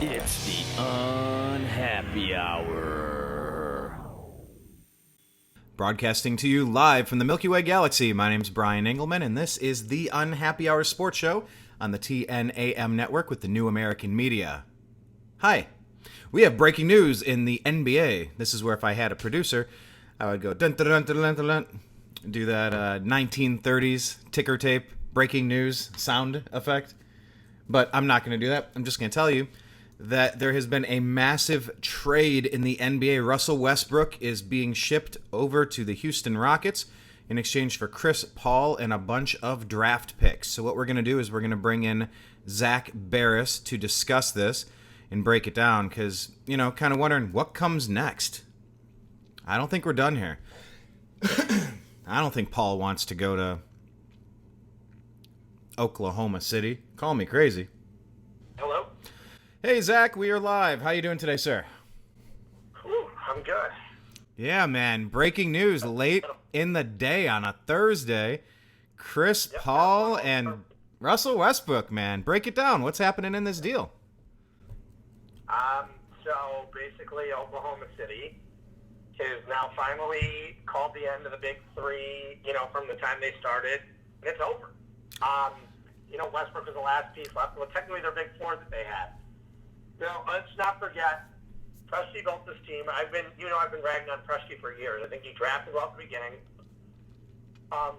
It's the Unhappy Hour. Broadcasting to you live from the Milky Way Galaxy, my name's Brian Engelman, and this is the Unhappy Hour Sports Show on the TNAM network with the New American Media. Hi. We have breaking news in the NBA. This is where if I had a producer, I would go dun dun dun dun dun dun, dun, do that 1930s ticker tape breaking news sound effect. But I'm not going to do that. I'm just going to tell you that there has been a massive trade in the NBA. Russell Westbrook is being shipped over to the Houston Rockets in exchange for Chris Paul and a bunch of draft picks. So what we're going to do is we're going to bring in Zak Baris to discuss this and break it down because, you know, kind of wondering what comes next. I don't think we're done here. I don't think Paul wants to go to Oklahoma City. Call me crazy. Hello? Hey, Zach, we are live. How you doing today, sir? Ooh, I'm good. Yeah, man. Breaking news late in the day on a Thursday. Chris Paul and Russell Westbrook, man. Break it down. What's happening in this deal? So basically Oklahoma City has now finally called the end of the big three, you know, from the time they started, and it's over. You know, Westbrook is the last piece left. Well, technically they're big four that they had. Now, let's not forget, Presti built this team. I've been ragging on Presti for years. I think he drafted well at the beginning. I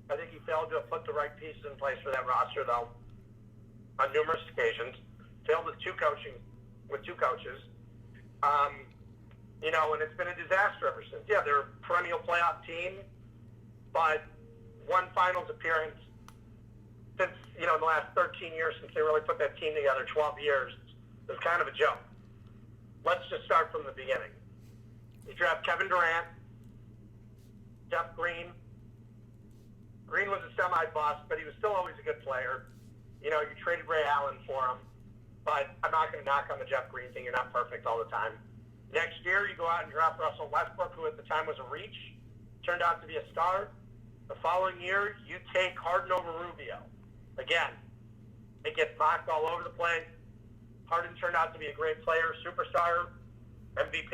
think he failed to have put the right pieces in place for that roster, though, on numerous occasions. Failed with two coaches. You know, and it's been a disaster ever since. Yeah, they're a perennial playoff team, but one finals appearance since, you know, in the last 13 years since they really put that team together, 12 years, is kind of a joke. Let's just start from the beginning. You draft Kevin Durant, Jeff Green. Green was a semi-bust, but he was still always a good player. You know, you traded Ray Allen for him, but I'm not going to knock on the Jeff Green thing. You're not perfect all the time. Next year, you go out and draft Russell Westbrook, who at the time was a reach, turned out to be a star. The following year, you take Harden over Rubio. Again, it gets mocked all over the place. Harden turned out to be a great player, superstar, MVP.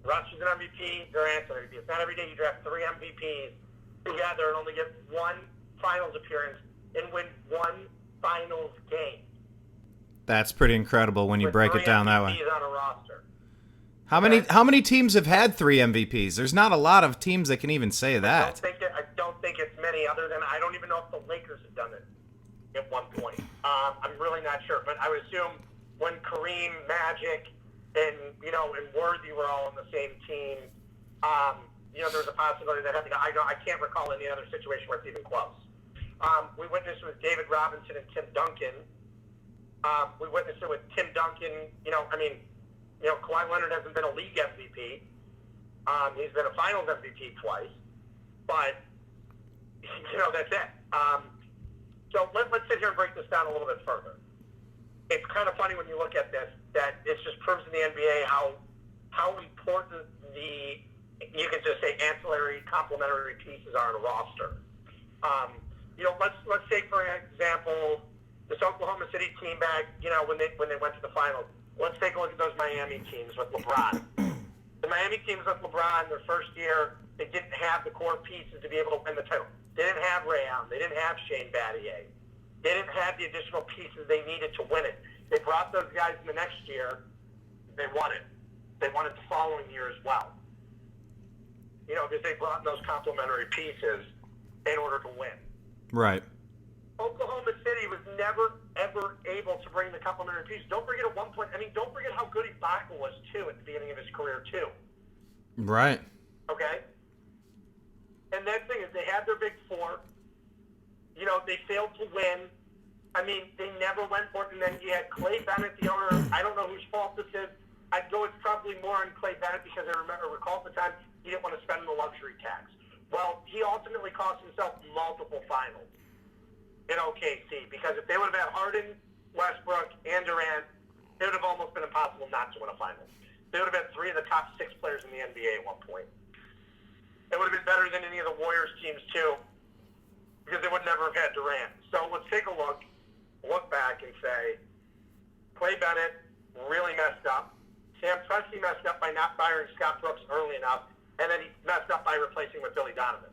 Russ is an MVP, Durant's an MVP. It's not every day you draft three MVPs together and only get one finals appearance and win one finals game. That's pretty incredible when you break it down that way. MVPs on a roster. How many teams have had three MVPs? There's not a lot of teams that can even say that. I don't think it's many other than I don't even know if the Lakers have done it at one point. I'm really not sure, but I would assume when Kareem, Magic, and Worthy were all on the same team, there's a possibility that happened. I can't recall any other situation where it's even close. We witnessed it with David Robinson and Tim Duncan. We witnessed it with Tim Duncan. Kawhi Leonard hasn't been a league MVP. He's been a finals MVP twice. But, that's it. So let's sit here and break this down a little bit further. It's kind of funny when you look at this that it just proves in the NBA how important you can just say ancillary, complementary pieces are in a roster. Let's take, for example, this Oklahoma City team back, when they went to the finals. Let's take a look at those Miami teams with LeBron. The Miami teams with LeBron, their first year, they didn't have the core pieces to be able to win the title. They didn't have Ray Allen. They didn't have Shane Battier. They didn't have the additional pieces they needed to win it. They brought those guys in the next year. They won it. They won it the following year as well. Because they brought in those complementary pieces in order to win. Right. Oklahoma City was never, ever able to bring the complementary pieces. Don't forget at one point, don't forget how good Ibaka was, too, at the beginning of his career, too. Right. Okay? And that thing is, they had their big four. They failed to win. They never went for it. And then you had Clay Bennett, the owner. I don't know whose fault this is. I'd go it's probably more on Clay Bennett because I recall at the time he didn't want to spend the luxury tax. Well, he ultimately cost himself multiple finals in OKC because if they would have had Harden, Westbrook, and Durant, it would have almost been impossible not to win a finals. They would have had three of the top six players in the NBA at one point. It would have been better than any of the Warriors teams, too, because they would never have had Durant. So let's take a look back and say, Clay Bennett, really messed up. Sam Presti messed up by not firing Scott Brooks early enough, and then he messed up by replacing with Billy Donovan.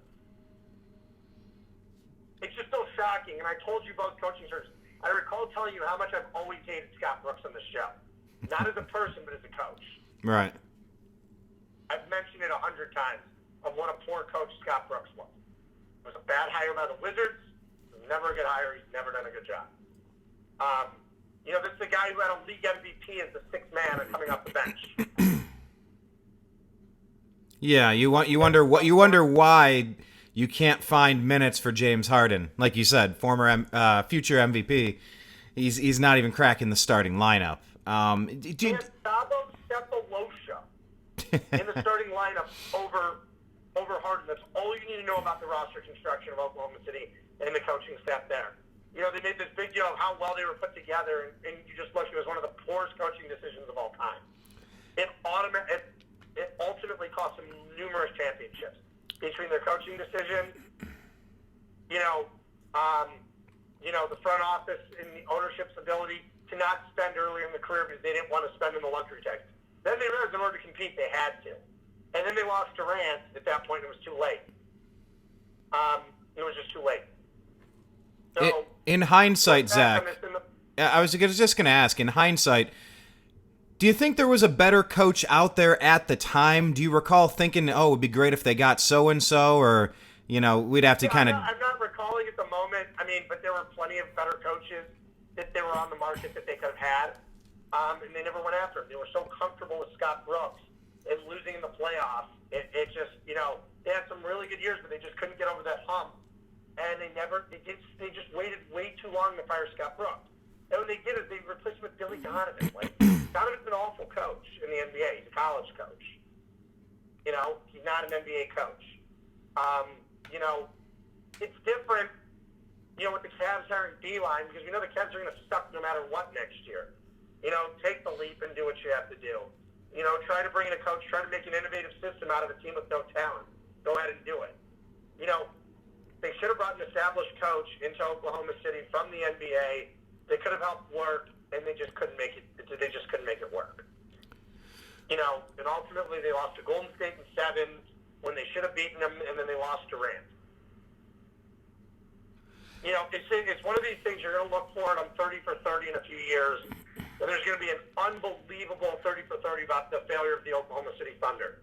It's just so shocking, and I told you both coaching searches. I recall telling you how much I've always hated Scott Brooks on the show. Not as a person, but as a coach. Right. I've mentioned it 100 times of what a poor coach Scott Brooks was. It was a bad hire by the Wizards. It was never a good hire. He's never done a good job. This is the guy who had a league MVP as the sixth man and coming off the bench. Yeah, you wonder why you can't find minutes for James Harden. Like you said, future MVP. He's not even cracking the starting lineup. He had Sabo Cephalosha in the starting lineup over Harden. That's all you need to know about the roster construction of Oklahoma City and the coaching staff there. They made this big deal of how well they were put together, and you just look, it was one of the poorest coaching decisions of all time. It ultimately cost them numerous championships between their coaching decision, the front office and the ownership's ability to not spend earlier in the career because they didn't want to spend in the luxury tax. Then they realized in order to compete, they had to. And then they lost Durant. At that point, it was too late. It was just too late. So, in hindsight, Zach, I was just going to ask, in hindsight, do you think there was a better coach out there at the time? Do you recall thinking, it would be great if they got so-and-so, or, we'd have to kind of... I'm not recalling at the moment, but there were plenty of better coaches that they were on the market that they could have had, and they never went after him. They were so comfortable with Scott Brooks and losing in the playoffs. It just, they had some really good years, but they just couldn't get over that hump. And they just waited way too long to fire Scott Brooks. And what they did is they replaced him with Billy Donovan. Donovan's an awful coach in the NBA. He's a college coach. He's not an NBA coach. It's different, with the Cavs hiring D-line, because we know the Cavs are going to suck no matter what next year. Take the leap and do what you have to do. Try to bring in a coach, try to make an innovative system out of a team with no talent. Go ahead and do it. They should have brought an established coach into Oklahoma City from the NBA. They could have helped work, and they just couldn't make it. They just couldn't make it work. And ultimately they lost to Golden State in 7 when they should have beaten them, and then they lost to Rams. It's one of these things you're going to look for it on 30 for 30 in a few years, and there's going to be an unbelievable 30 for 30 about the failure of the Oklahoma City Thunder.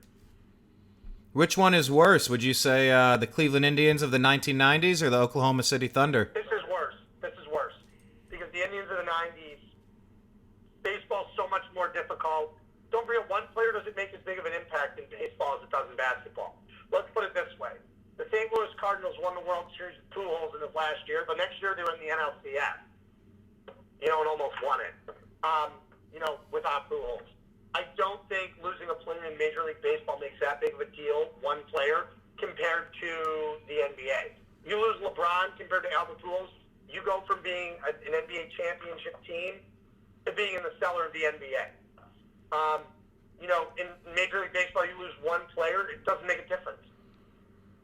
Which one is worse? Would you say the Cleveland Indians of the 1990s or the Oklahoma City Thunder? This is worse. Because the Indians of the 90s, baseball's so much more difficult. Don't forget, one player doesn't make as big of an impact in baseball as it does in basketball. Let's put it this way. The St. Louis Cardinals won the World Series with Pujols in it last year, but next year they were in the NLCS. And almost won it. Without Pujols. I don't think losing a player in Major League Baseball makes that big of a deal, one player, compared to the NBA. You lose LeBron compared to Albert Pujols, you go from being an NBA championship team to being in the cellar of the NBA. In Major League Baseball, you lose one player, it doesn't make a difference.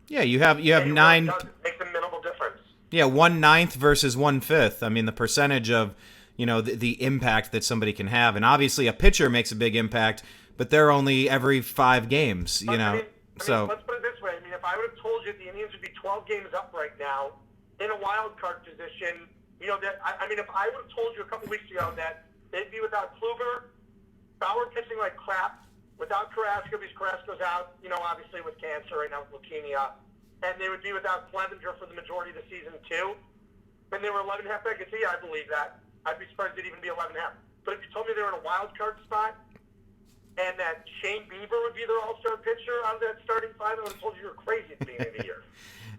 Yeah, you have 9. It makes a minimal difference. Yeah, 1/9 versus 1/5. The percentage of the impact that somebody can have. And obviously a pitcher makes a big impact, but they're only every 5 games, So let's put it this way. If I would have told you the Indians would be 12 games up right now in a wild card position, if I would have told you a couple weeks ago that they'd be without Kluber, Bauer pitching like crap, without Carrasco because Carrasco's out, obviously with cancer right now with leukemia, and they would be without Clevenger for the majority of the season too, and they were 11.5 back, I believe that. I'd be surprised it'd even be 11.5. But if you told me they were in a wild card spot and that Shane Bieber would be their all-star pitcher out of that starting 5, I would have told you were crazy at the beginning of the year.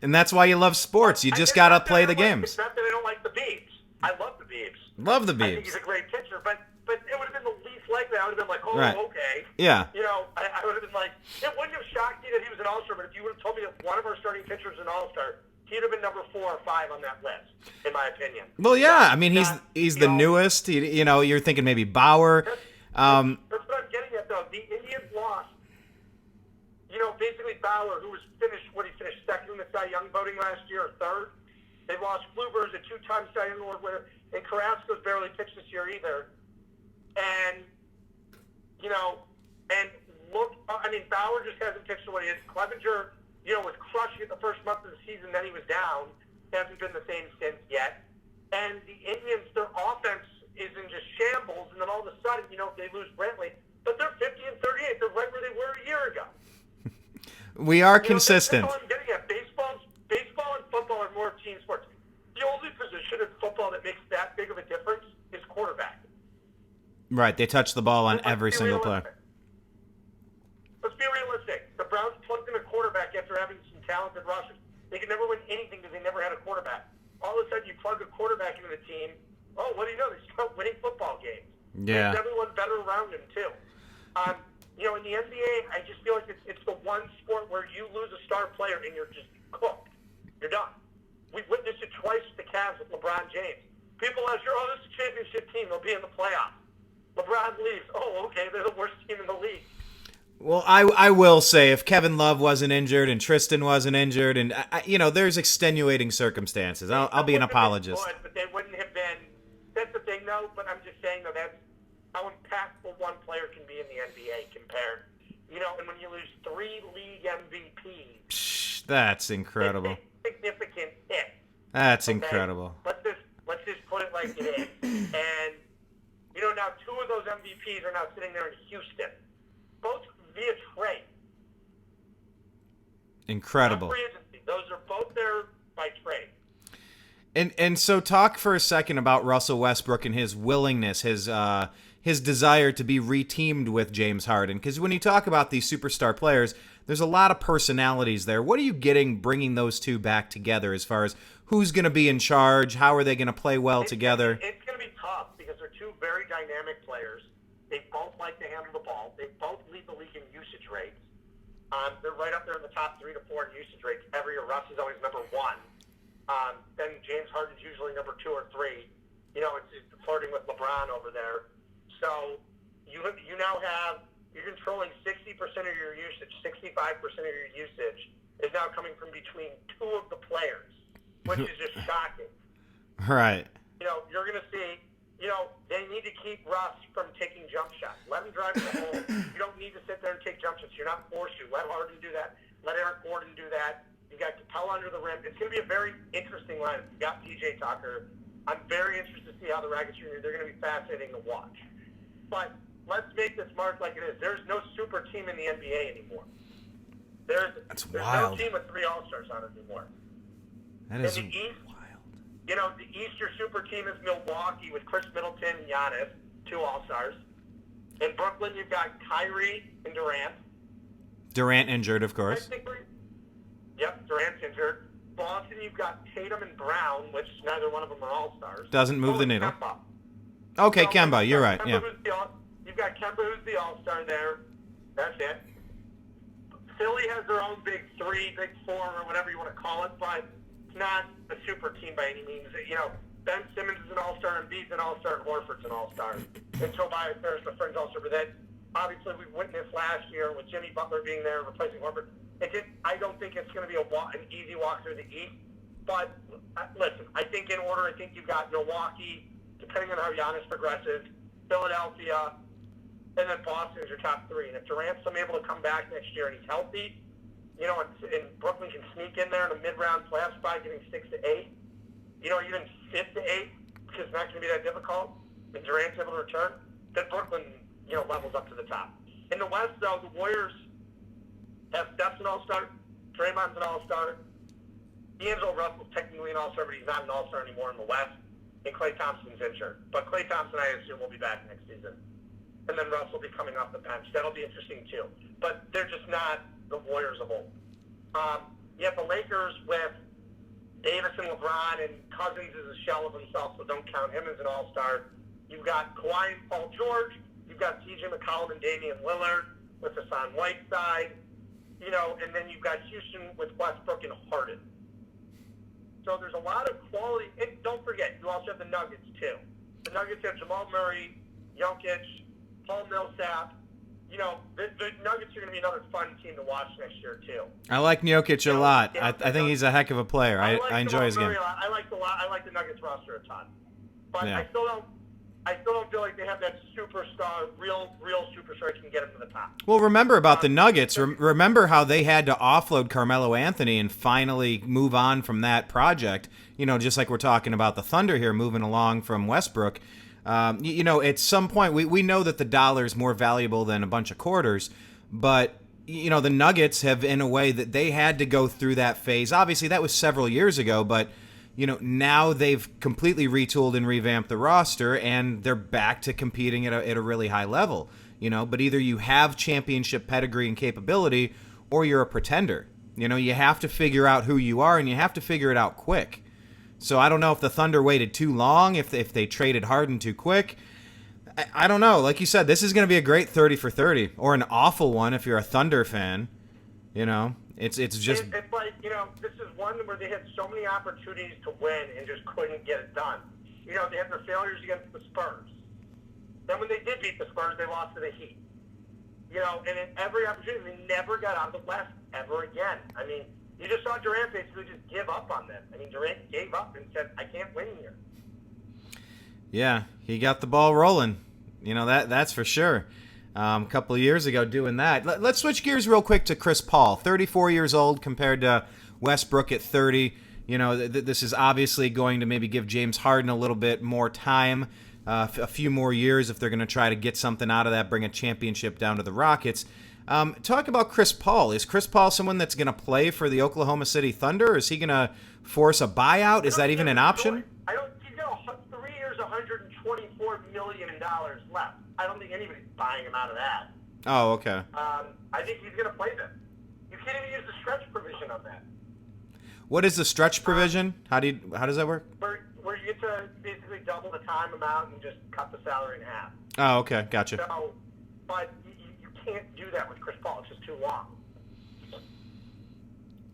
And that's why you love sports. You just got to play the games. It's not that I don't like the Biebs. I love the Biebs. Love the I Biebs. think he's a great pitcher, but it would have been the least likely. I would have been like, Right. Okay. Yeah. I would have been like, it wouldn't have shocked me that he was an all-star, but if you would have told me that one of our starting pitchers was an all-star, he'd have been number 4 or 5 on that list, in my opinion. Well, yeah. He's the newest. You're thinking maybe Bauer. That's what I'm getting at, though. The Indians lost. Basically Bauer, who was finished second in the Cy Young voting last year, or third. They lost Kluber, who's a 2-time Cy Young Award winner, and Carrasco's barely pitched this year either. And just hasn't pitched the way he is. Clevenger, was crushing it the first month of the season, then he was down. Hasn't been the same since yet. And the Indians, their offense is in just shambles, and then all of a sudden, they lose Brantley, but they're 50-38. They're right where they were a year ago. We are consistent. That's all I'm getting at. Baseball and football are more team sports. The only position in football that makes that big of a difference is quarterback. Right, they touch the ball on every single play. Let's be realistic. The Browns plugged in a quarterback after having some talented rushers. They could never win anything because they never had a quarterback. All of a sudden, you plug a quarterback into the team. Oh, what do you know? They start winning football games. Yeah. Makes everyone better around him, too. In the NBA, I just feel like it's the one sport where you lose a star player and you're just cooked. You're done. We've witnessed it twice with the Cavs with LeBron James. People are sure, this is a championship team. They'll be in the playoffs. LeBron leaves. Oh, okay, they're the worst team in the league. Well, I will say, if Kevin Love wasn't injured and Tristan wasn't injured, and there's extenuating circumstances. I'll be an apologist. But they wouldn't have been. That's the thing, though. But I'm just saying, though, that's how impactful one player can be in the NBA compared. And when you lose 3 league MVPs, that's incredible. It's a significant hit. That's incredible. Let's just put it like it is. And now 2 of those MVPs are now sitting there in Houston, both via trade. Incredible. Not free agency. Those are both there by trade. And so talk for a second about Russell Westbrook and his willingness, his desire to be reteamed with James Harden. Because when you talk about these superstar players, there's a lot of personalities there. What are you getting bringing those two back together as far as who's going to be in charge? How are they going to play well together? It's going to be tough because they're 2 very dynamic players. They both like to handle the ball. They both lead the league in usage rates. They're right up there in the top 3 to 4 in usage rates every year. Russ is always number 1. Then James Harden's usually number 2 or 3. It's flirting with LeBron over there. So you now have, you're controlling 60% of your usage, 65% of your usage is now coming from between 2 of the players, which is just shocking. Right. You're going to see, they need to keep Russ from taking jump shots. Let him drive to the hole. You don't need to sit there and take jump shots. You're not forced to. Let Harden do that. Let Eric Gordon do that. You got Capella under the rim. It's going to be a very interesting lineup. You got PJ Tucker. I'm very interested to see how the Rockets are. They're going to be fascinating to watch. But let's make this mark like it is. There's no super team in the NBA anymore. There's no team with 3 All-Stars on it anymore. That is in the East, wild. The East, your super team is Milwaukee with Chris Middleton and Giannis, 2 All-Stars. In Brooklyn, you've got Kyrie and Durant. Durant injured, of course. Yep, Durant's injured. Boston, you've got Tatum and Brown, which neither one of them are All-Stars. Doesn't move the needle. Kemba. Okay, Kemba, you're right. Kemba, Yeah. You've got Kemba, who's the All-Star there. That's it. Philly has their own big 3, big 4, or whatever you want to call it, but it's not a super team by any means. Ben Simmons is an All-Star, and Embiid's an All-Star, and Horford's an All-Star. And Tobias Harris, the fringe All-Star. But then, obviously, we witnessed last year with Jimmy Butler being there, replacing Horford. I don't think it's going to be an easy walk through the East. But, listen, I think in order, I think you've got Milwaukee, depending on how Giannis progresses, Philadelphia, and then Boston is your top 3. And if Durant's able to come back next year and he's healthy, and Brooklyn can sneak in there in a mid-round playoff spot, getting 6 to 8, even 5 to 8, because it's not going to be that difficult, and Durant's able to return, then Brooklyn, levels up to the top. In the West, though, the Warriors have Steph's an All-Star, Draymond's an All-Star, D'Angelo Russell's technically an All-Star, but he's not an All-Star anymore in the West, and Klay Thompson's injured. But Klay Thompson, I assume, will be back next season. And then Russ will be coming off the bench. That'll be interesting, too. But they're just not the Warriors of old. You have the Lakers with Davis and LeBron, and Cousins is a shell of himself, so don't count him as an All-Star. You've got Kawhi and Paul George. You've got T.J. McCollum and Damian Lillard with Hassan Whiteside. And then you've got Houston with Westbrook and Harden. So there's a lot of quality. And don't forget, you also have the Nuggets, too. The Nuggets have Jamal Murray, Jokic, Paul Millsap. The Nuggets are going to be another fun team to watch next year, too. I like Jokic a lot. I think he's a heck of a player. I enjoy his game. I like the Nuggets roster a ton. But yeah. I still don't feel like they have that superstar, real superstar who can get them to the top. Well, remember about the Nuggets. Remember how they had to offload Carmelo Anthony and finally move on from that project. Just like we're talking about the Thunder here, moving along from Westbrook. At some point, we know that the dollar is more valuable than a bunch of quarters, but the Nuggets have, in a way, that they had to go through that phase. Obviously, that was several years ago, but now they've completely retooled and revamped the roster, and they're back to competing at a really high level. But either you have championship pedigree and capability, or you're a pretender. You have to figure out who you are, and you have to figure it out quick. So I don't know if the Thunder waited too long, if they traded Harden too quick. I don't know. Like you said, this is going to be a great 30 for 30, or an awful one if you're a Thunder fan. It's just... It's like, this is one where they had so many opportunities to win and just couldn't get it done. They had their failures against the Spurs. Then when they did beat the Spurs, they lost to the Heat. And in every opportunity, they never got out of the West ever again. I mean, you just saw Durant basically just give up on them. I mean, Durant gave up and said, I can't win here. Yeah, he got the ball rolling. That's for sure. A couple of years ago doing that. Let's switch gears real quick to Chris Paul, 34 years old compared to Westbrook at 30. This is obviously going to maybe give James Harden a little bit more time, a few more years if they're going to try to get something out of that, bring a championship down to the Rockets. Talk about Chris Paul. Is Chris Paul someone that's going to play for the Oklahoma City Thunder? Or is he going to force a buyout? Is that even an option? He's got 3 years, $124 million left. I don't think anybody's buying him out of that. Oh, okay. I think he's going to play them. You can't even use the stretch provision on that. What is the stretch provision? How does that work? Where you get to basically double the time amount and just cut the salary in half. Oh, okay, gotcha. So, but you can't do that with Chris Paul. It's just too long.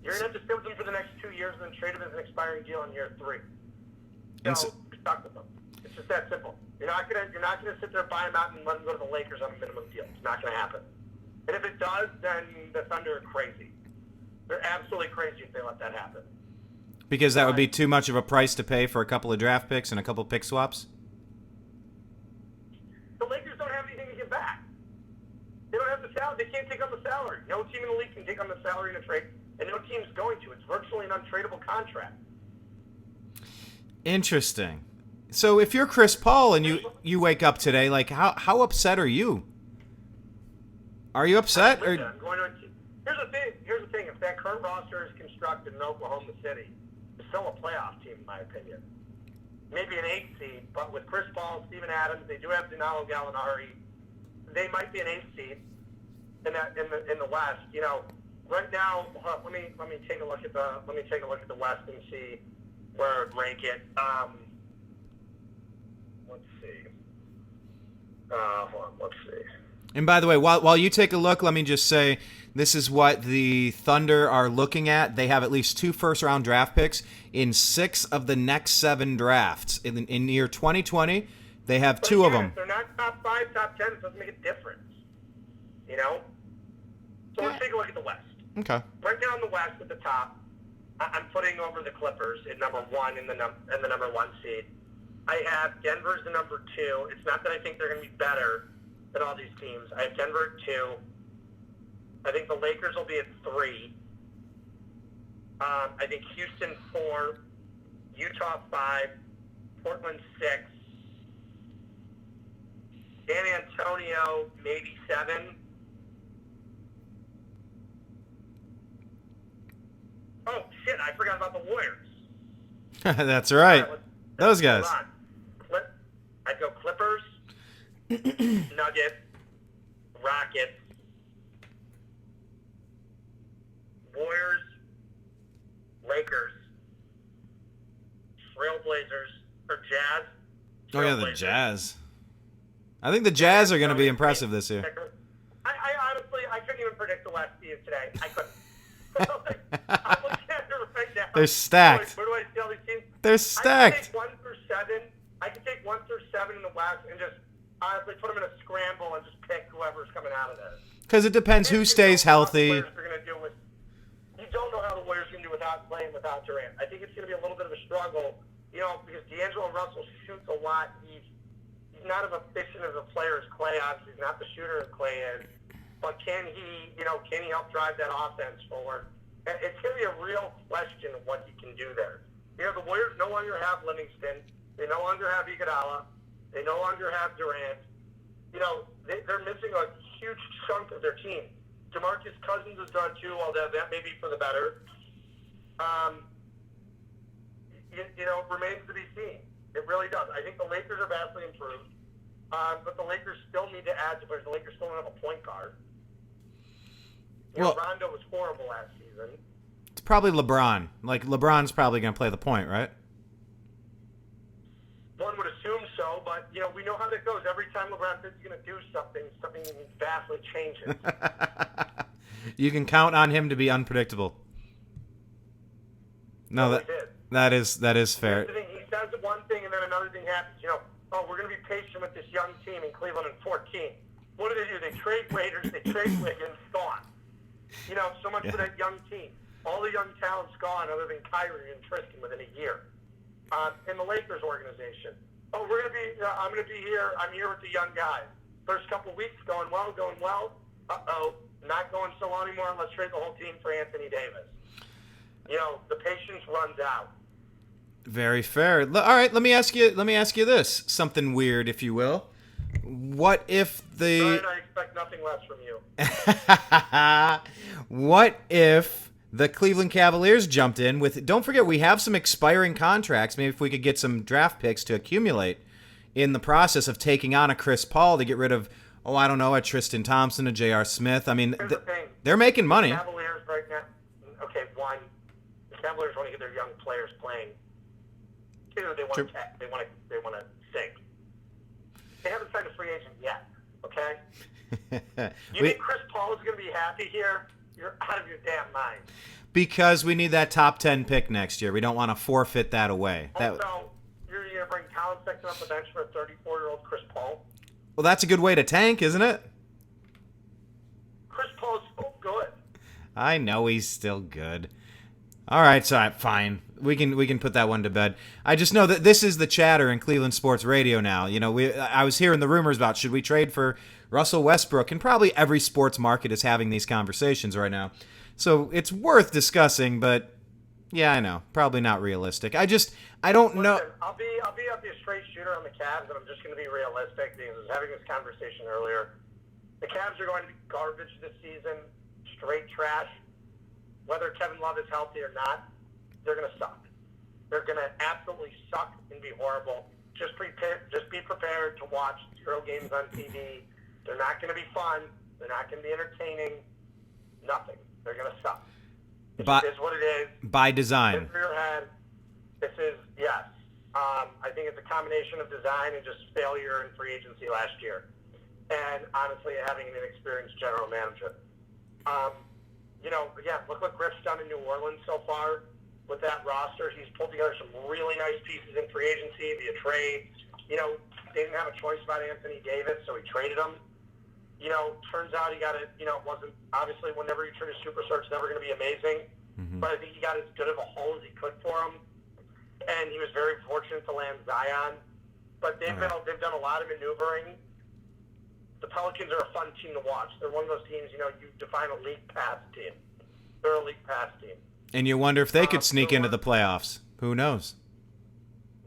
You're going to have to stay with him for the next 2 years and then trade him as an expiring deal in year 3. So, stuck with him. It's just that simple. You're not gonna sit there and buy him out and let him go to the Lakers on a minimum deal. It's not gonna happen. And if it does, then the Thunder are crazy. They're absolutely crazy if they let that happen. Because that would be too much of a price to pay for a couple of draft picks and a couple of pick swaps? The Lakers don't have anything to give back. They don't have the salary. They can't take on the salary. No team in the league can take on the salary in a trade, and no team's going to. It's virtually an untradeable contract. Interesting. So if you're Chris Paul and you wake up today, like how upset are you? Are you upset? Or... Here's the thing. If that current roster is constructed in Oklahoma City, it's still a playoff team, in my opinion. Maybe an 8 seed, but with Chris Paul, Steven Adams, they do have Danilo Gallinari. They might be an 8 seed in the West. Right now, let me take a look at the West and see where I'd rank it. Let's see. Hold on, let's see. And by the way, while you take a look, let me just say this is what the Thunder are looking at. They have at least 2 first-round draft picks in 6 of the next 7 drafts. In year 2020, they have 2 of them. If they're not top 5, top 10, it doesn't make a difference. So let's take a look at the West. Okay. Right now in the West at the top, I'm putting over the Clippers at number 1 in the number 1 seed. I have Denver as the number 2. It's not that I think they're going to be better than all these teams. I have Denver at 2. I think the Lakers will be at 3. I think Houston 4, Utah 5, Portland 6, San Antonio maybe 7. Oh, shit, I forgot about the Warriors. That's right. Those guys. Hold on. I'd go Clippers, Nuggets, Rockets, Warriors, Lakers, Trailblazers, or Jazz. Oh, yeah, the Jazz. I think the Jazz are going to be impressive this year. I honestly, I couldn't even predict the West today. I couldn't. I'm looking at it right now. They're stacked. Where do I see all these teams? They're stacked. I can take 1 through 7 in the West and just honestly put them in a scramble and just pick whoever's coming out of there. Because it depends who stays healthy. You don't know how the Warriors are going to do playing without Durant. I think it's going to be a little bit of a struggle, because D'Angelo Russell shoots a lot. He's not as efficient as a player as Klay. Obviously, he's not the shooter as Klay is. But can he help drive that offense forward? And it's going to be a real question of what he can do there. The Warriors no longer have Livingston. They no longer have Iguodala. They no longer have Durant. They're missing a huge chunk of their team. DeMarcus Cousins is done too, although that may be for the better. It remains to be seen. It really does. I think the Lakers are vastly improved, but the Lakers still need to add to players. The Lakers still don't have a point guard. Rondo was horrible last season. It's probably LeBron. LeBron's probably going to play the point, right? One would assume so, but we know how that goes. Every time LeBron says he's going to do something vastly changes. You can count on him to be unpredictable. No, that is fair. He says one thing and then another thing happens. We're going to be patient with this young team in Cleveland in 14. What do? They trade Waiters, they trade Wiggins, gone. So much for that young team. All the young talent's gone other than Kyrie and Tristan within a year. In the Lakers organization. I'm going to be here. I'm here with the young guys. First couple weeks going well. Uh-oh, not going so well anymore. Let's trade the whole team for Anthony Davis. The patience runs out. Very fair. All right, let me ask you this. Something weird, if you will. What if Brian, I expect nothing less from you. What if the Cleveland Cavaliers jumped in with, don't forget, we have some expiring contracts. Maybe if we could get some draft picks to accumulate in the process of taking on a Chris Paul to get rid of, a Tristan Thompson, a J.R. Smith. I mean, they're making money. The Cavaliers right now, the Cavaliers want to get their young players playing. Two, they want to sink. They haven't signed a free agent yet, okay? You think Chris Paul is going to be happy here? You're out of your damn mind. Because we need that top 10 pick next year. We don't want to forfeit that away. Also, you're going to bring Colin Sexton off the bench for a 34-year-old Chris Paul? Well, that's a good way to tank, isn't it? Chris Paul is so good. I know he's still good. All right, so fine. We can put that one to bed. I just know that this is the chatter in Cleveland sports radio now. I was hearing the rumors about should we trade for Russell Westbrook, and probably every sports market is having these conversations right now. So it's worth discussing, but yeah, I know, probably not realistic. I don't know. I'll be a straight shooter on the Cavs, and I'm just going to be realistic because I was having this conversation earlier. The Cavs are going to be garbage this season, straight trash. Whether Kevin Love is healthy or not, they're going to suck. They're going to absolutely suck and be horrible. Just be prepared to watch 0 games on TV. They're not going to be fun. They're not going to be entertaining. Nothing. They're going to suck. It is what it is. By design. For your head, this is, yes. I think it's a combination of design and just failure in free agency last year. And honestly, having an inexperienced general manager. Again, look what Griff's done in New Orleans so far with that roster. He's pulled together some really nice pieces in free agency via trade. They didn't have a choice about Anthony Davis, so he traded him. Turns out he got it. It wasn't, obviously, whenever you turn a superstar, it's never going to be amazing. Mm-hmm. But I think he got as good of a haul as he could for him. And he was very fortunate to land Zion. But they've done a lot of maneuvering. The Pelicans are a fun team to watch. They're one of those teams, you define a league pass team. They're a league pass team. And you wonder if they could sneak into the playoffs. Who knows?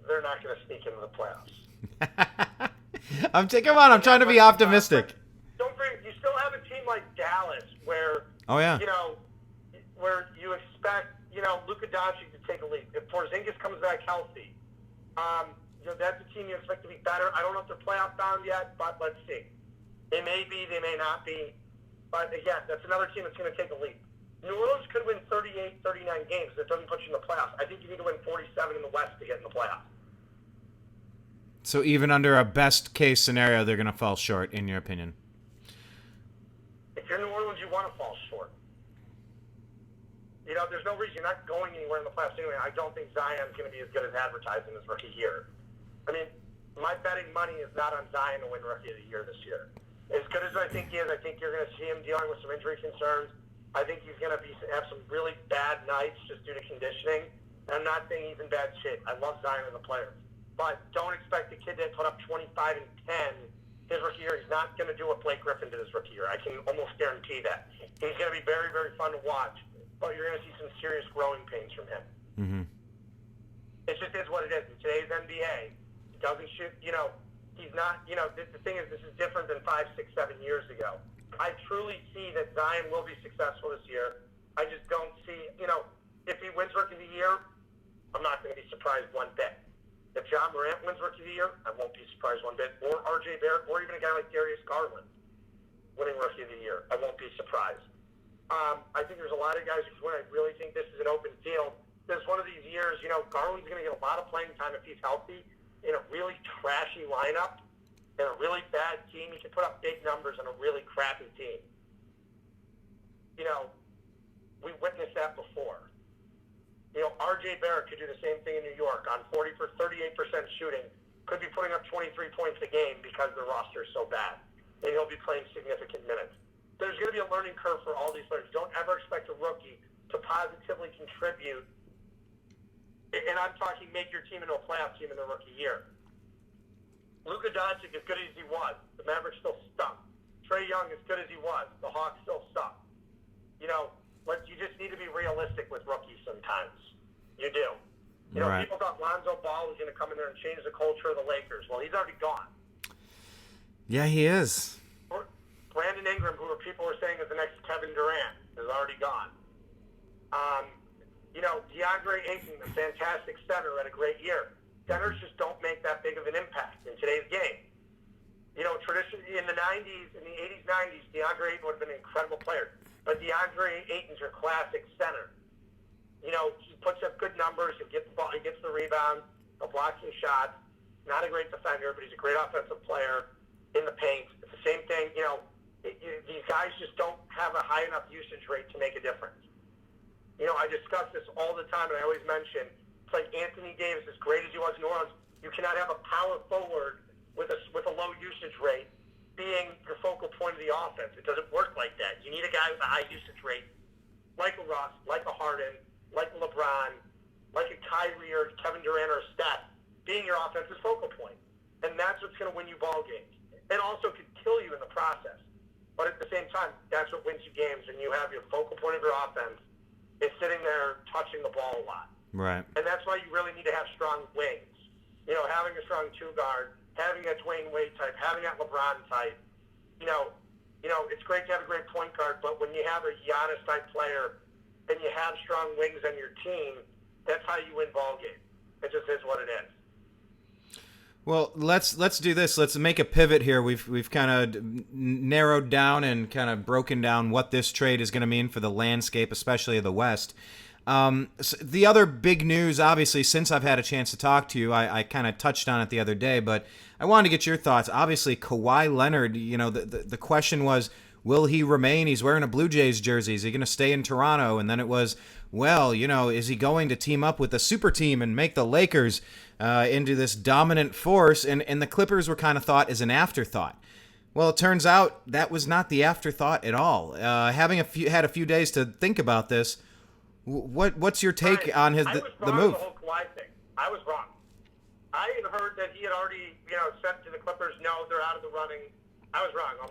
They're not going to sneak into the playoffs. I'm trying to be optimistic. Don't forget, you still have a team like Dallas where, where you expect, Luka Doncic to take a leap. If Porzingis comes back healthy, that's a team you expect to be better. I don't know if they're playoff bound yet, but let's see. They may be, they may not be. But again, that's another team that's going to take a leap. New Orleans could win 38, 39 games. That doesn't put you in the playoffs. I think you need to win 47 in the West to get in the playoffs. So even under a best-case scenario, they're going to fall short, in your opinion? If you're New Orleans, you want to fall short. There's no reason you're not going anywhere in the playoffs anyway. I don't think Zion's going to be as good as advertising his rookie year. I mean, my betting money is not on Zion to win Rookie of the Year this year. As good as I think he is, I think you're going to see him dealing with some injury concerns. I think he's going to have some really bad nights just due to conditioning. And I'm not saying he's in bad shape. I love Zion as a player. but don't expect the kid to put up 25 and 10 his rookie year. He's not going to do what Blake Griffin did his rookie year. I can almost guarantee that. He's going to be very, very fun to watch, but you're going to see some serious growing pains from him. Mm-hmm. It just is what it is. In today's NBA, he doesn't shoot, he's not, the thing is, this is different than 5, 6, 7 years ago. I truly see that Zion will be successful this year. I just don't see, if he wins Rookie of the Year, I'm not going to be surprised one bit. If John Morant wins Rookie of the Year, I won't be surprised one bit. Or R.J. Barrett, or even a guy like Darius Garland winning Rookie of the Year, I won't be surprised. I think there's a lot of guys who win. I really think this is an open field. This one of these years, Garland's going to get a lot of playing time if he's healthy in a really trashy lineup, in a really bad team. He can put up big numbers on a really crappy team. We witnessed that before. R.J. Barrett could do the same thing in New York on 38% shooting, could be putting up 23 points a game because the roster is so bad, and he'll be playing significant minutes. There's going to be a learning curve for all these players. Don't ever expect a rookie to positively contribute, and I'm talking make your team into a playoff team in their rookie year. Luka Doncic, as good as he was, the Mavericks still stunk. Trae Young, as good as he was, the Hawks still suck. You just need to be realistic with rookies sometimes. You do. Right. People thought Lonzo Ball was going to come in there and change the culture of the Lakers. Well, he's already gone. Yeah, he is. Brandon Ingram, who people were saying is the next Kevin Durant, is already gone. DeAndre Ayton, a fantastic center, had a great year. Centers just don't make that big of an impact in today's game. Traditionally in the 90s, in the 80s, 90s, DeAndre Ayton would have been an incredible player. But DeAndre Ayton's your classic center. He puts up good numbers, he gets the ball, he gets the rebound, he'll block some shots. Not a great defender, but he's a great offensive player in the paint. It's the same thing, these guys just don't have a high enough usage rate to make a difference. I discuss this all the time, and I always mention, it's like Anthony Davis, as great as he was in New Orleans, you cannot have a power forward with a low usage rate being your focal point of the offense. It doesn't work like that. You need a guy with a high usage rate, like a Russ, like a Harden, like a LeBron, like a Kyrie or Kevin Durant or a Steph, being your offensive focal point. And that's what's going to win you ball games. It also could kill you in the process. But at the same time, that's what wins you games, and you have your focal point of your offense is sitting there touching the ball a lot. Right. And that's why you really need to have strong wings. Having a strong two-guard, having a Dwayne Wade type, having that LeBron type. It's great to have a great point guard, but when you have a Giannis type player and you have strong wings on your team, that's how you win ball games. It just is what it is. Well, let's do this. Let's make a pivot here. We've kind of narrowed down and kind of broken down what this trade is going to mean for the landscape, especially of the West. So the other big news, obviously, since I've had a chance to talk to you, I kind of touched on it the other day, but I wanted to get your thoughts. Obviously, Kawhi Leonard, the question was, will he remain? He's wearing a Blue Jays jersey. Is he going to stay in Toronto? And then it was, is he going to team up with the super team and make the Lakers into this dominant force? And the Clippers were kind of thought as an afterthought. Well, it turns out that was not the afterthought at all. Having had a few days to think about this, what's your take on the move? The whole Kawhi thing. I was wrong. I had heard that he had already, said to the Clippers, no, they're out of the running. I was wrong. I'll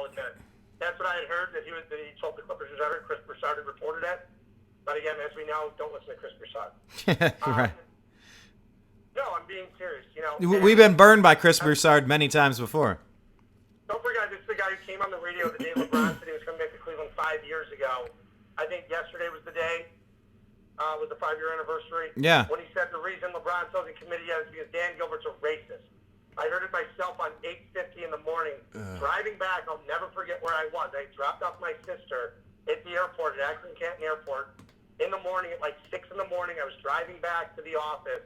admit it. That's what I had heard, that he told the Clippers was ever. Chris Broussard had reported it. But again, as we know, don't listen to Chris Broussard. Right. No, I'm being serious. We've been burned by Chris Broussard many times before. Don't forget, this is the guy who came on the radio the day LeBron said he was coming back to Cleveland 5 years ago. I think yesterday was the day. Was the 5-year anniversary. Yeah. When he said the reason LeBron wasn't committed yet is because Dan Gilbert's a racist. I heard it myself on 8:50 in the morning. Driving back, I'll never forget where I was. I dropped off my sister at the airport, at Akron Canton Airport, in the morning at like 6 in the morning. I was driving back to the office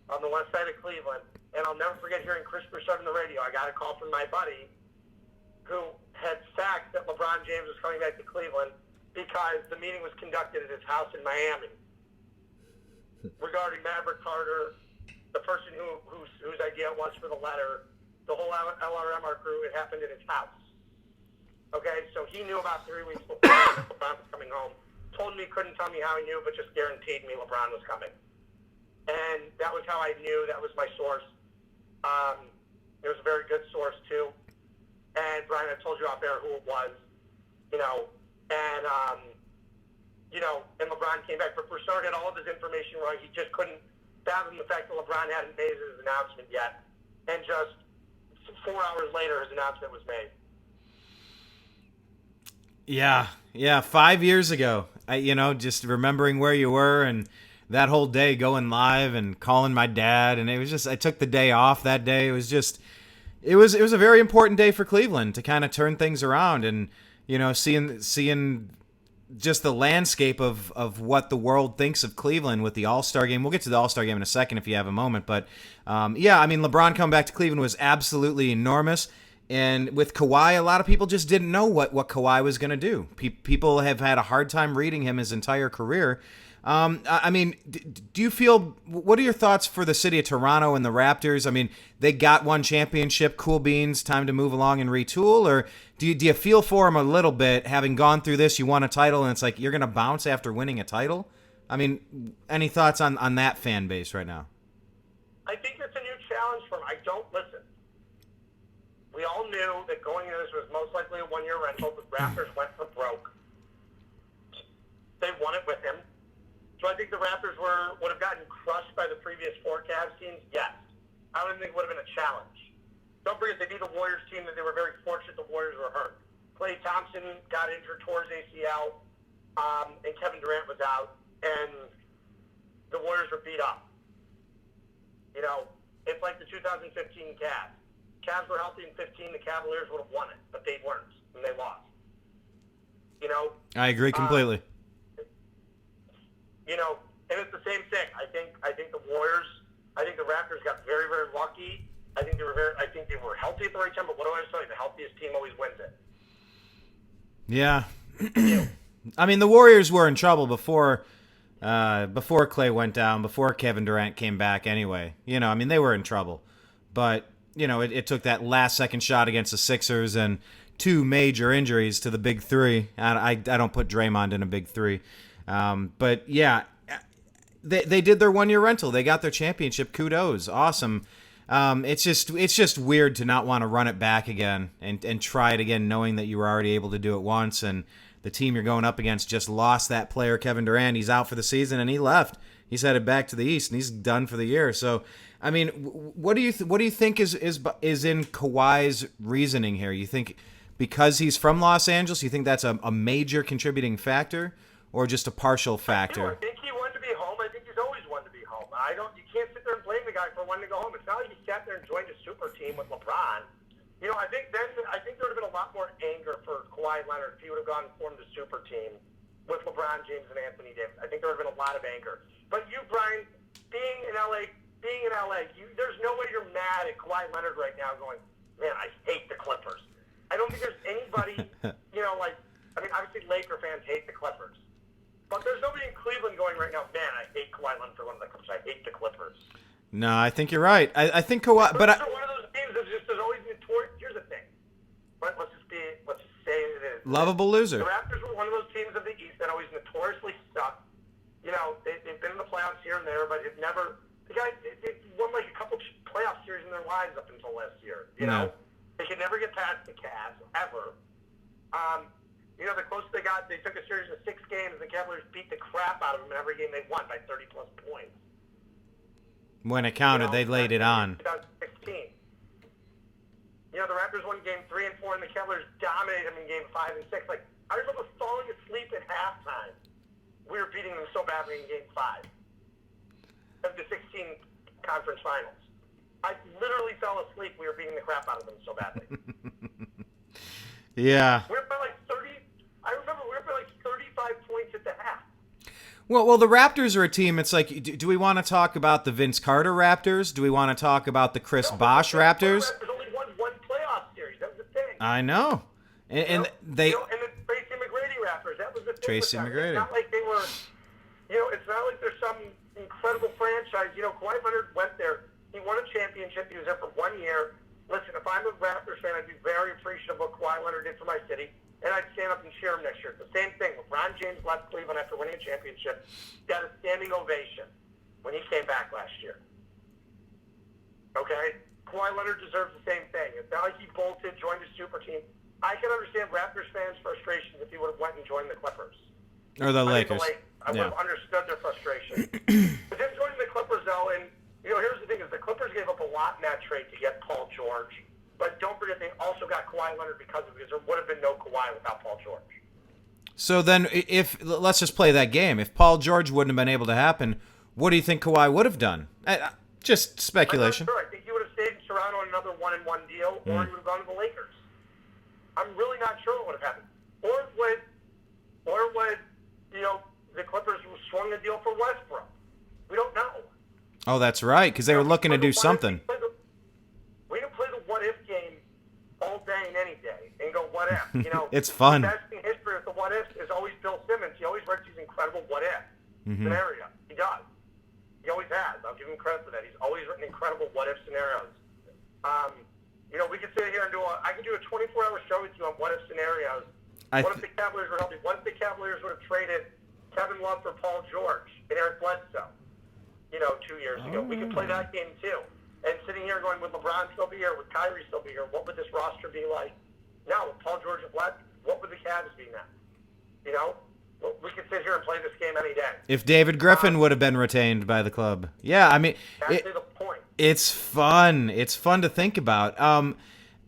on the west side of Cleveland, and I'll never forget hearing Chris Broussard on the radio. I got a call from my buddy who had faxed that LeBron James was coming back to Cleveland because the meeting was conducted at his house in Miami regarding Maverick Carter, the person whose idea it was for the letter, the whole LRMR crew. It happened in his house. Okay, so he knew about 3 weeks before LeBron was coming home. Told me, couldn't tell me how he knew, but just guaranteed me LeBron was coming. And that was how I knew. That was my source. It was a very good source, too. And, Brian, I told you off air who it was, and LeBron came back. But Broussard had all of his information wrong. He just couldn't fathom the fact that LeBron hadn't made his announcement yet. And just 4 hours later, his announcement was made. Yeah, 5 years ago. Just remembering where you were and that whole day going live and calling my dad, and it was just, I took the day off that day. It was a very important day for Cleveland to kind of turn things around, and seeing just the landscape of what the world thinks of Cleveland with the All Star game. We'll get to the All Star game in a second if you have a moment, but LeBron coming back to Cleveland was absolutely enormous. And with Kawhi, a lot of people just didn't know what Kawhi was going to do. People have had a hard time reading him his entire career. Do you feel, what are your thoughts for the city of Toronto and the Raptors? I mean, they got one championship, cool beans, time to move along and retool? Or do you feel for them a little bit, having gone through this, you won a title, and it's like you're going to bounce after winning a title? I mean, any thoughts on that fan base right now? I think it's a new challenge for them. I don't listen. We all knew that going into this was most likely a one-year rental. The Raptors went for broke. They won it with him. So I think the Raptors would have gotten crushed by the previous four Cavs teams? Yes. I don't think it would have been a challenge. Don't forget, they beat the Warriors team that they were very fortunate the Warriors were hurt. Klay Thompson got injured towards ACL, and Kevin Durant was out, and the Warriors were beat up. It's like the 2015 Cavs. Cavs were healthy in 15, the Cavaliers would have won it, but they weren't, and they lost. I agree completely. And it's the same thing. I think the Warriors, I think the Raptors got very, very lucky. I think they were healthy at the right time, but what do I always tell you? The healthiest team always wins it. Yeah. I mean, the Warriors were in trouble before Klay went down, before Kevin Durant came back anyway. They were in trouble. But, it took that last-second shot against the Sixers and two major injuries to the big three. I don't put Draymond in a big three. But, yeah, they did their one-year rental. They got their championship. Kudos. Awesome. It's just weird to not want to run it back again and try it again, knowing that you were already able to do it once, and the team you're going up against just lost that player, Kevin Durant. He's out for the season, and he left. He's headed back to the East, and he's done for the year. So, I mean, what do you think is in Kawhi's reasoning here? You think because he's from Los Angeles, you think that's a major contributing factor, or just a partial factor? I think he wanted to be home. I think he's always wanted to be home. You can't sit there and blame the guy for wanting to go home. It's not like he sat there and joined a super team with LeBron. I think there would have been a lot more anger for Kawhi Leonard if he would have gone and formed a super team with LeBron James and Anthony Davis. I think there would have been a lot of anger. But you, Brian, being in LA, there's no way you're mad at Kawhi Leonard right now going, man, I hate the Clippers. I don't think there's anybody, obviously Laker fans hate the Clippers. But there's nobody in Cleveland going right now, man, I hate Kawhi Leonard for one of the Clippers. I hate the Clippers. No, I think you're right. I think Kawhi, but are one of those teams there's always notorious. Here's the thing. Let's just say it is. Lovable loser. The Raptors were one of those teams of the East that always notoriously suck. They've been in the playoffs here and there, but they won like a couple playoff series in their lives up until last year. They could never get past the Cavs ever. The closest they got, they took a series of 6 games. The Cavaliers beat the crap out of them in every game they won by 30-plus points. When it counted, they laid it on. 2016. The Raptors won Game 3 and 4, and the Cavaliers dominated them in Game 5 and 6. Like, I remember falling asleep at halftime. We were beating them so badly in Game 5 of the 16 conference finals. I literally fell asleep. We were beating the crap out of them so badly. Yeah. We were by like 30. I remember we were by like 35 points at the half. Well, the Raptors are a team. It's like, do we want to talk about the Vince Carter Raptors? Do we want to talk about the Chris Bosh Raptors? The Raptors only won one playoff series. That was the thing. I know. And they... and the Tracy McGrady Raptors. That was the thing. Tracy McGrady. It's not like they were... it's not like there's some incredible franchise. Kawhi Leonard went there. He won a championship. He was there for 1 year. Listen, if I'm a Raptors fan, I'd be very appreciative of what Kawhi Leonard did for my city. And I'd stand up and cheer him next year. It's the same thing. LeBron James left Cleveland after winning a championship. Got a standing ovation when he came back last year. Okay? Kawhi Leonard deserves the same thing. It's not like he bolted, joined a super team. I can understand Raptors fans' frustrations if he would have went and joined the Clippers. Or the Lakers. I would have understood their frustration. But then joining the Clippers, though, and here's the thing: is the Clippers gave up a lot in that trade to get Paul George. But don't forget, they also got Kawhi Leonard because there would have been no Kawhi without Paul George. So then, let's just play that game. If Paul George wouldn't have been able to happen, what do you think Kawhi would have done? Just speculation. I'm not sure. I think he would have stayed in Toronto on another 1-1 deal, or he would have gone to the Lakers. I'm really not sure what would have happened. Or would the Clippers swung the deal for Westbrook? We don't know. Oh, that's right, because they were looking to do something. We can play the what-if game all day and any day and go what-if. It's fun. The best in history with the what-ifs is always Bill Simmons. He always writes these incredible what-if scenarios. He does. He always has. I'll give him credit for that. He's always written incredible what-if scenarios. We could sit here and I could do a 24-hour show with you on what-if scenarios. What if the Cavaliers were healthy? What if the Cavaliers would have traded Kevin Love for Paul George and Eric Bledsoe, 2 years ago? We could play that game, too. And sitting here going, would LeBron still be here? Would Kyrie still be here? What would this roster be like? Now, with Paul George and Bledsoe, what would the Cavs be now? We could sit here and play this game any day. If David Griffin would have been retained by the club. Yeah, I mean, that's the point. It's fun. It's fun to think about.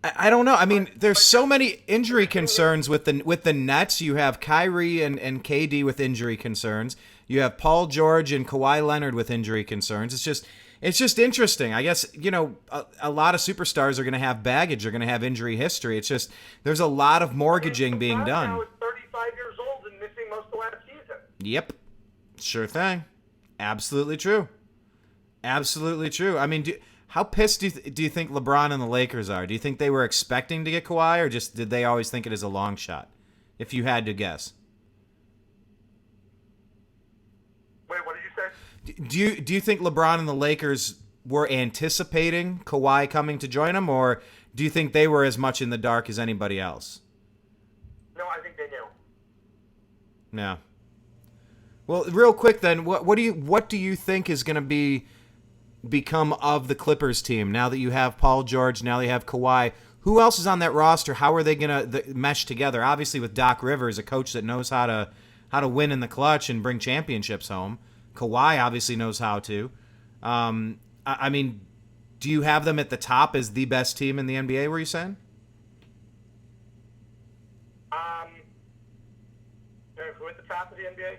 I don't know. I mean, there's so many injury concerns with the Nets. You have Kyrie and KD with injury concerns. You have Paul George and Kawhi Leonard with injury concerns. It's just interesting. I guess, a lot of superstars are going to have baggage. They're going to have injury history. It's just there's a lot of mortgaging being done. Now is 35 years old and missing most of last season. Yep. Sure thing. Absolutely true. Absolutely true. I mean, how pissed do you think LeBron and the Lakers are? Do you think they were expecting to get Kawhi, or just did they always think it as a long shot? If you had to guess. Wait, what did you say? Do you think LeBron and the Lakers were anticipating Kawhi coming to join them, or do you think they were as much in the dark as anybody else? No, I think they knew. Yeah. Well, real quick then, what do you think is going to become of the Clippers team now that you have Paul George, now that you have Kawhi? Who else is on that roster? How are they going to mesh together? Obviously, with Doc Rivers, a coach that knows how to win in the clutch and bring championships home. Kawhi obviously knows how to. I mean, do you have them at the top as the best team in the NBA? Were you saying? Who at the top of the NBA?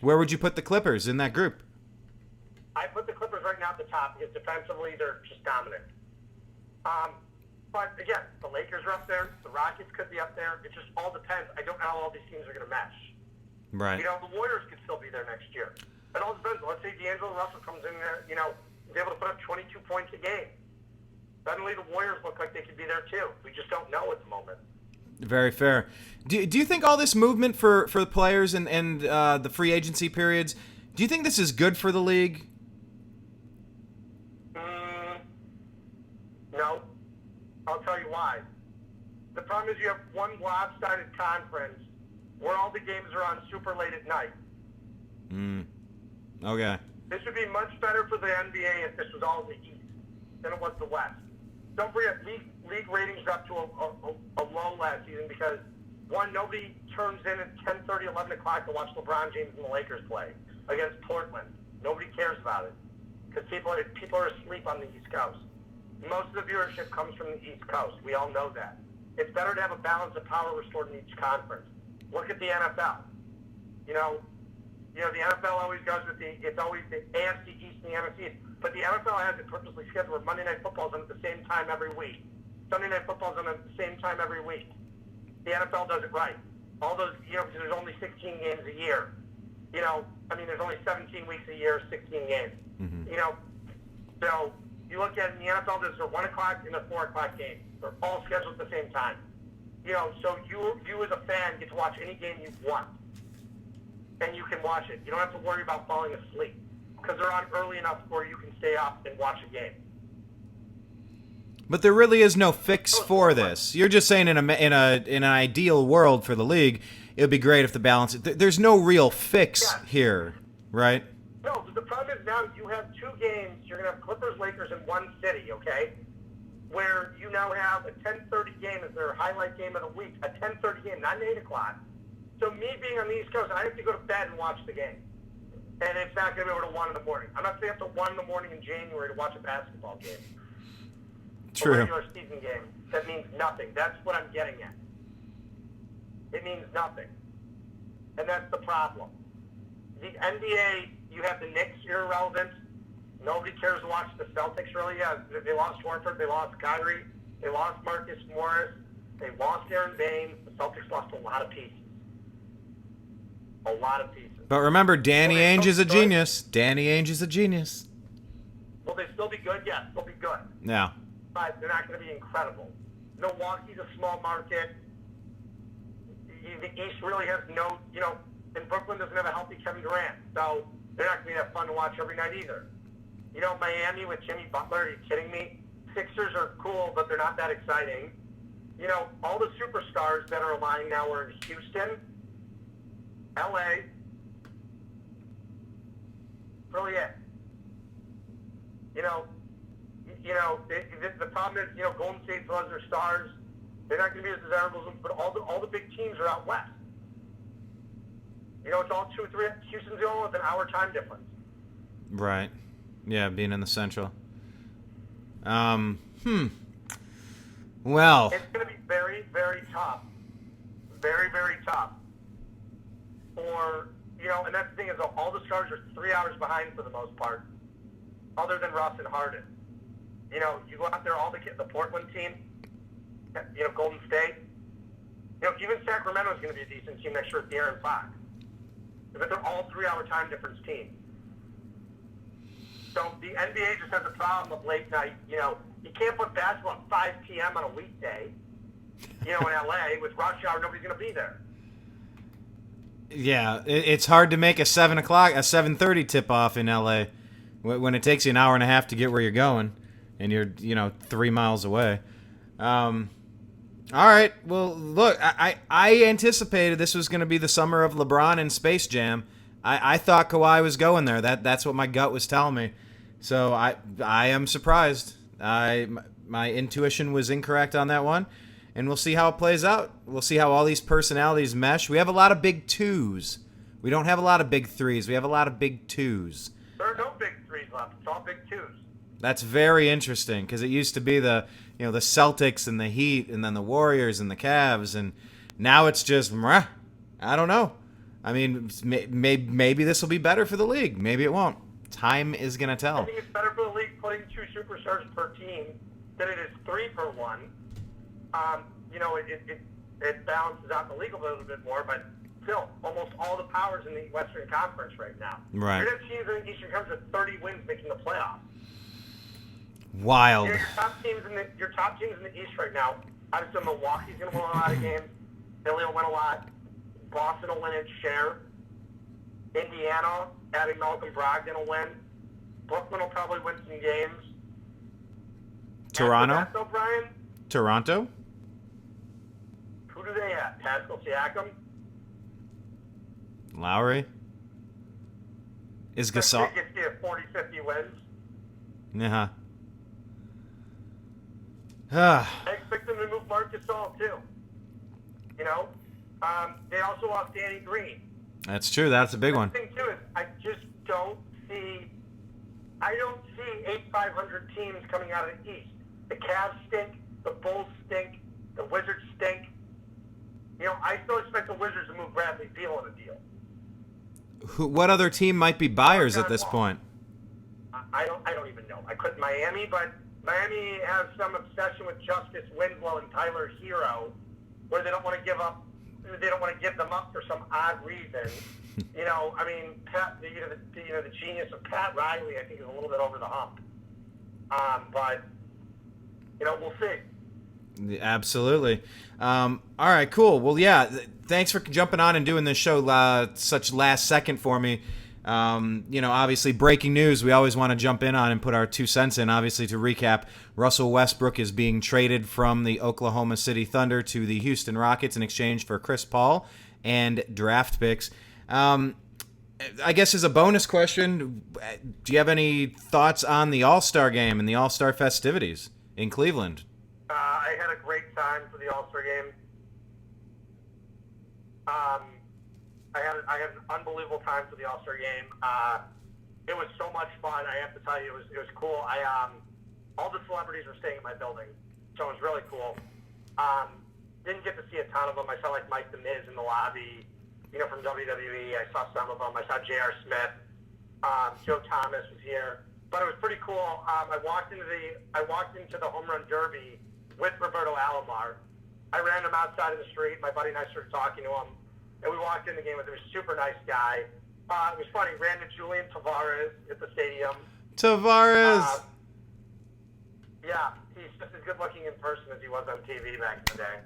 Where would you put the Clippers in that group? I put the Clippers right now at the top because defensively they're just dominant. But again, the Lakers are up there. The Rockets could be up there. It just all depends. I don't know how all these teams are going to mesh. Right. The Warriors could still be there next year. It all depends. Let's say D'Angelo Russell comes in there, is able to put up 22 points a game. Suddenly the Warriors look like they could be there too. We just don't know at the moment. Very fair. Do you think all this movement for the players and the free agency periods, do you think this is good for the league? No. I'll tell you why. The problem is you have one lopsided conference where all the games are on super late at night. Okay. This would be much better for the NBA if this was all in the East than it was the West. Don't forget, league ratings up to a low last season because, one, nobody turns in at 10:30, 11 o'clock to watch LeBron James and the Lakers play against Portland. Nobody cares about it because people are asleep on the East Coast. Most of the viewership comes from the East Coast. We all know that. It's better to have a balance of power restored in each conference. Look at the NFL. The NFL always goes with it's always the AFC East and the NFC East. But the NFL has it purposely scheduled where Monday Night Football's on at the same time every week. Sunday Night Football's on at the same time every week. The NFL does it right. All those, because there's only 16 games a year. There's only 17 weeks a year, 16 games. So you look at it, in the NFL, there's a 1 o'clock and a 4 o'clock game. They're all scheduled at the same time. So you as a fan get to watch any game you want. And you can watch it. You don't have to worry about falling asleep because they're on early enough where you can stay up and watch a game. But there really is no fix for this. You're just saying in an ideal world for the league, it would be great if the balance. There's no real fix here, right? No, but the problem is now you have 2 games. You're going to have Clippers, Lakers in one city, okay? where you now have a 10:30 game as their highlight game of the week, a 10:30 game, not an 8 o'clock. So me being on the East Coast, I have to go to bed and watch the game. And it's not going to be over to 1 in the morning. I'm not staying up to 1 in the morning in January to watch a basketball game. True. A regular season game. That means nothing. That's what I'm getting at. It means nothing. And that's the problem. The NBA, you have the Knicks, irrelevant. Nobody cares to watch the Celtics, really. Yeah, they lost Horford, they lost Kyrie, they lost Marcus Morris, they lost Aaron Baines. The Celtics lost a lot of pieces. A lot of pieces. But remember, Danny Ainge is a genius. Danny Ainge is a genius. Will they still be good? Yes, they'll be good. Yeah. But they're not going to be incredible. Milwaukee's a small market. The East really has no, and Brooklyn doesn't have a healthy Kevin Durant. So they're not going to be that fun to watch every night either. Miami with Jimmy Butler, are you kidding me? Sixers are cool, but they're not that exciting. All the superstars that are aligned now are in Houston, LA. Really it. The problem is, Golden State still has their stars. They're not going to be as desirable, but all the big teams are out west. It's all 2 or 3. Houston's the only one with an hour time difference. Right. Yeah, being in the Central. Well. It's going to be very, very tough. Very, very tough. And that's the thing is, all the stars are 3 hours behind for the most part, other than Russ and Harden. You go out there, all the Portland team, Golden State. Even Sacramento's going to be a decent team next year with De'Aaron Fox. But they're all 3 hour time difference teams. So the NBA just has a problem of late night. You can't put basketball at 5 p.m. on a weekday. In LA with rush hour, nobody's going to be there. Yeah, it's hard to make a 7:30 tip off in LA when it takes you an hour and a half to get where you're going, and you're 3 miles away. All right. Well, look, I anticipated this was going to be the summer of LeBron and Space Jam. I thought Kawhi was going there. That's what my gut was telling me. So I am surprised. My intuition was incorrect on that one, and we'll see how it plays out. We'll see how all these personalities mesh. We have a lot of big twos. We don't have a lot of big threes. We have a lot of big twos. There are no big threes left. It's all big twos. That's very interesting because it used to be the Celtics and the Heat and then the Warriors and the Cavs, and now it's just I don't know. I mean, maybe this will be better for the league. Maybe it won't. Time is gonna tell. I think it's better for the league putting 2 superstars per team than it is 3 per one. It balances out the league a little bit more, but still, almost all the powers in the Western Conference right now. Right. You're going to have teams in the Eastern Conference with 30 wins making the playoffs. Wild. Your top teams in the East right now, obviously Milwaukee's going to win a lot of games. Philly will win a lot. Boston will win its share. Indiana, adding Malcolm Brogdon, will win. Brooklyn will probably win some games. Toronto? After that, though, Brian, Toronto? who do they have? Pascal Siakam? Lowry? Is Gasol? Gets you 40, 50 wins. Yeah. I expect them to move Marc Gasol, too. They also lost Danny Green. That's true. That's a big one. The thing, too, is I just don't see 8 500 teams coming out of the East. The Cavs stink. The Bulls stink. The Wizards stink. I still expect the Wizards to move Bradley Beal in a deal. What other team might be buyers at this point? I don't even know. I couldn't Miami, but Miami has some obsession with Justice Winslow and Tyler Hero, where they don't want to give them up for some odd reason. Pat, the genius of Pat Riley, I think, is a little bit over the hump. But we'll see. Absolutely. All right, cool. Well, yeah, thanks for jumping on and doing this show such last second for me. Obviously breaking news we always want to jump in on and put our 2 cents in. Obviously, to recap, Russell Westbrook is being traded from the Oklahoma City Thunder to the Houston Rockets in exchange for Chris Paul and draft picks. I guess as a bonus question, do you have any thoughts on the All Star game and the All Star festivities? in Cleveland? I had a great time for the All Star game. I had an unbelievable time for the All Star game. It was so much fun. I have to tell you, it was cool. All the celebrities were staying in my building, so it was really cool. Didn't get to see a ton of them. I saw like Mike the Miz in the lobby, from WWE. I saw some of them. I saw J.R. Smith. Joe Thomas was here, but it was pretty cool. I walked into the home run derby with Roberto Alomar. I ran him outside of the street. My buddy and I started talking to him, and we walked in the game with him. He was a super nice guy. It was funny. Ran to Julian Tavares at the stadium. Tavares. Yeah, he's just as good looking in person as he was on TV back in the day.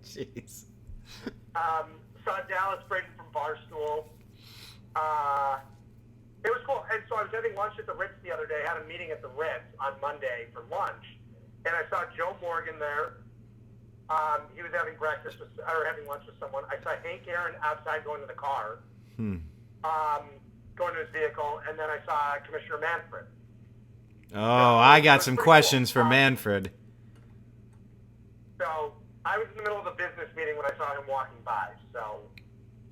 Jeez. Saw Dallas Braden from Barstool. It was cool. And so I was having lunch at the Ritz the other day. I had a meeting at the Ritz on Monday for lunch, and I saw Joe Morgan there. He was having having lunch with someone. I saw Hank Aaron outside going to the car, going to his vehicle, and then I saw Commissioner Manfred. Oh, I got some questions for Manfred. So I was in the middle of a business meeting when I saw him walking by. So,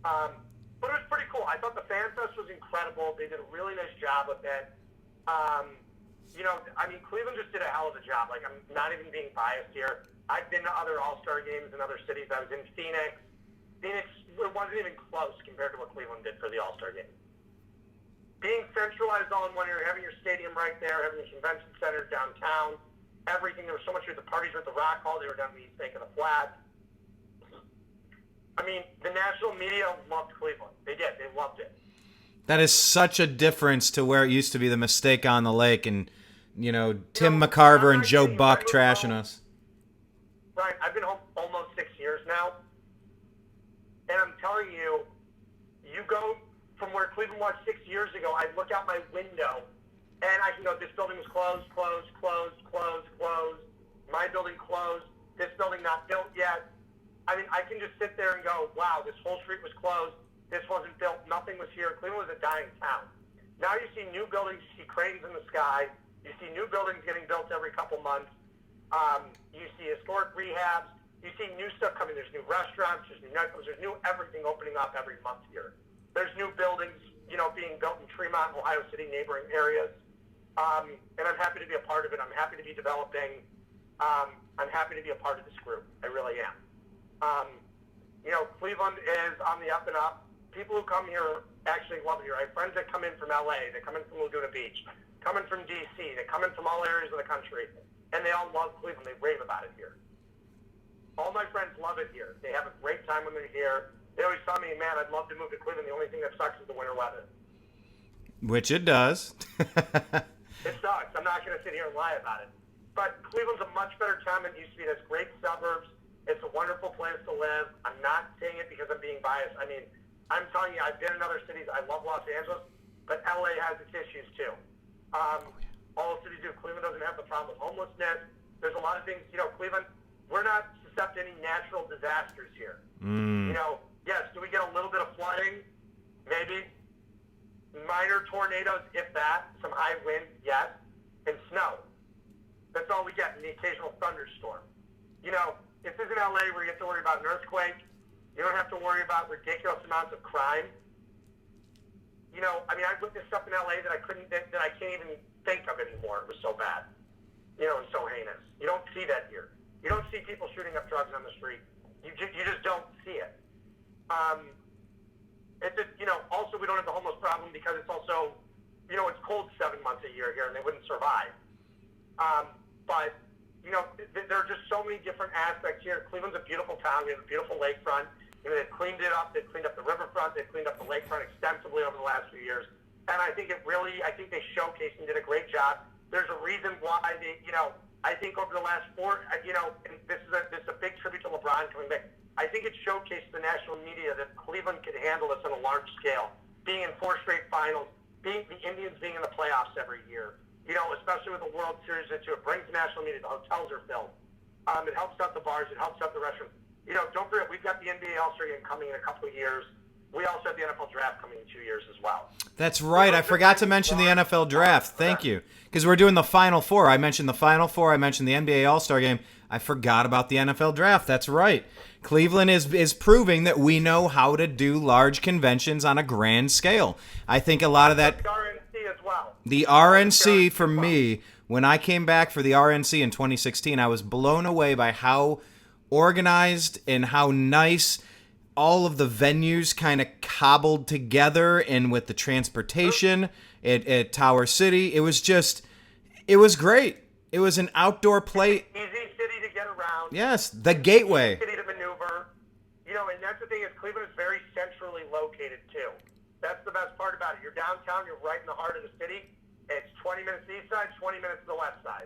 but it was pretty cool. I thought the Fan Fest was incredible. They did a really nice job with it. Cleveland just did a hell of a job. Like, I'm not even being biased here. I've been to other All-Star games in other cities. I was in Phoenix. Phoenix wasn't even close compared to what Cleveland did for the All-Star game. Being centralized all in one area, having your stadium right there, having the convention center downtown, everything. There was so much. The parties were at the Rock Hall. They were down the East Bank of the Flats. The national media loved Cleveland. They did. They loved it. That is such a difference to where it used to be the Mistake on the Lake and, Tim McCarver and Joe Buck trashing us. Right. I've been home almost 6 years now. And I'm telling you, you go from where Cleveland was 6 years ago, I look out my window, and I can go, this building was closed. My building closed. This building not built yet. I can just sit there and go, wow, this whole street was closed. This wasn't built. Nothing was here. Cleveland was a dying town. Now you see new buildings. You see cranes in the sky. You see new buildings getting built every couple months. You see historic rehabs. You see new stuff coming. There's new restaurants. There's new nightclubs. There's new everything opening up every month here. There's new buildings, being built in Tremont, Ohio City, neighboring areas. And I'm happy to be a part of it. I'm happy to be developing. I'm happy to be a part of this group. I really am. Cleveland is on the up and up. People who come here actually love it here. I have friends that come in from LA, they come in from Laguna Beach, come in from DC, they come in from all areas of the country, and they all love Cleveland. They rave about it here. All my friends love it here. They have a great time when they're here. They always tell me, man, I'd love to move to Cleveland. The only thing that sucks is the winter weather. Which it does. It sucks. I'm not going to sit here and lie about it. But Cleveland's a much better town than it used to be. It has great suburbs. It's a wonderful place to live. I'm not saying it because I'm being biased. I'm telling you, I've been in other cities. I love Los Angeles, but LA has its issues too. All cities do. Cleveland doesn't have the problem with homelessness. There's a lot of things. Cleveland, we're not susceptible to any natural disasters here. Yes, do we get a little bit of flooding? Maybe. Minor tornadoes, if that. Some high wind, yes. And snow. That's all we get, and the occasional thunderstorm. This isn't LA where you have to worry about an earthquake. You don't have to worry about ridiculous amounts of crime. I witnessed stuff in LA that I can't even think of anymore. It was so bad. And so heinous. You don't see that here. You don't see people shooting up drugs on the street. You just don't see it. It's just, also we don't have the homeless problem because it's also, it's cold 7 months a year here and they wouldn't survive. But there are just so many different aspects here. Cleveland's a beautiful town. We have a beautiful lakefront. They've cleaned it up. They've cleaned up the riverfront. They've cleaned up the lakefront extensively over the last few years. And I think they showcased and did a great job. There's a reason why I think over the last and this is a big tribute to LeBron coming back. I think it showcased the national media that Cleveland could handle this on a large scale, being in 4 straight finals, the Indians being in the playoffs every year. Especially with the World Series, it brings national media. The hotels are filled. It helps out the bars. It helps out the restaurants. Don't forget, we've got the NBA All Star game coming in a couple of years. we also have the NFL draft coming in 2 years as well. That's right. I forgot to mention the NFL draft. Thank you. Because we're doing the Final Four. I mentioned the Final Four. I mentioned the NBA All Star game. I forgot about the NFL draft. That's right. Cleveland is proving that we know how to do large conventions on a grand scale. I think a lot of that. The RNC as well. The RNC for me, when I came back for the RNC in 2016, I was blown away by how organized and how nice all of the venues kind of cobbled together, and with the transportation at Tower City, it was great. It was an outdoor play. Easy city to get around. Yes, the gateway. Easy city to maneuver. And that's the thing is Cleveland is very centrally located too. That's the best part about it. You're downtown. You're right in the heart of the city. It's 20 minutes east side, 20 minutes to the west side.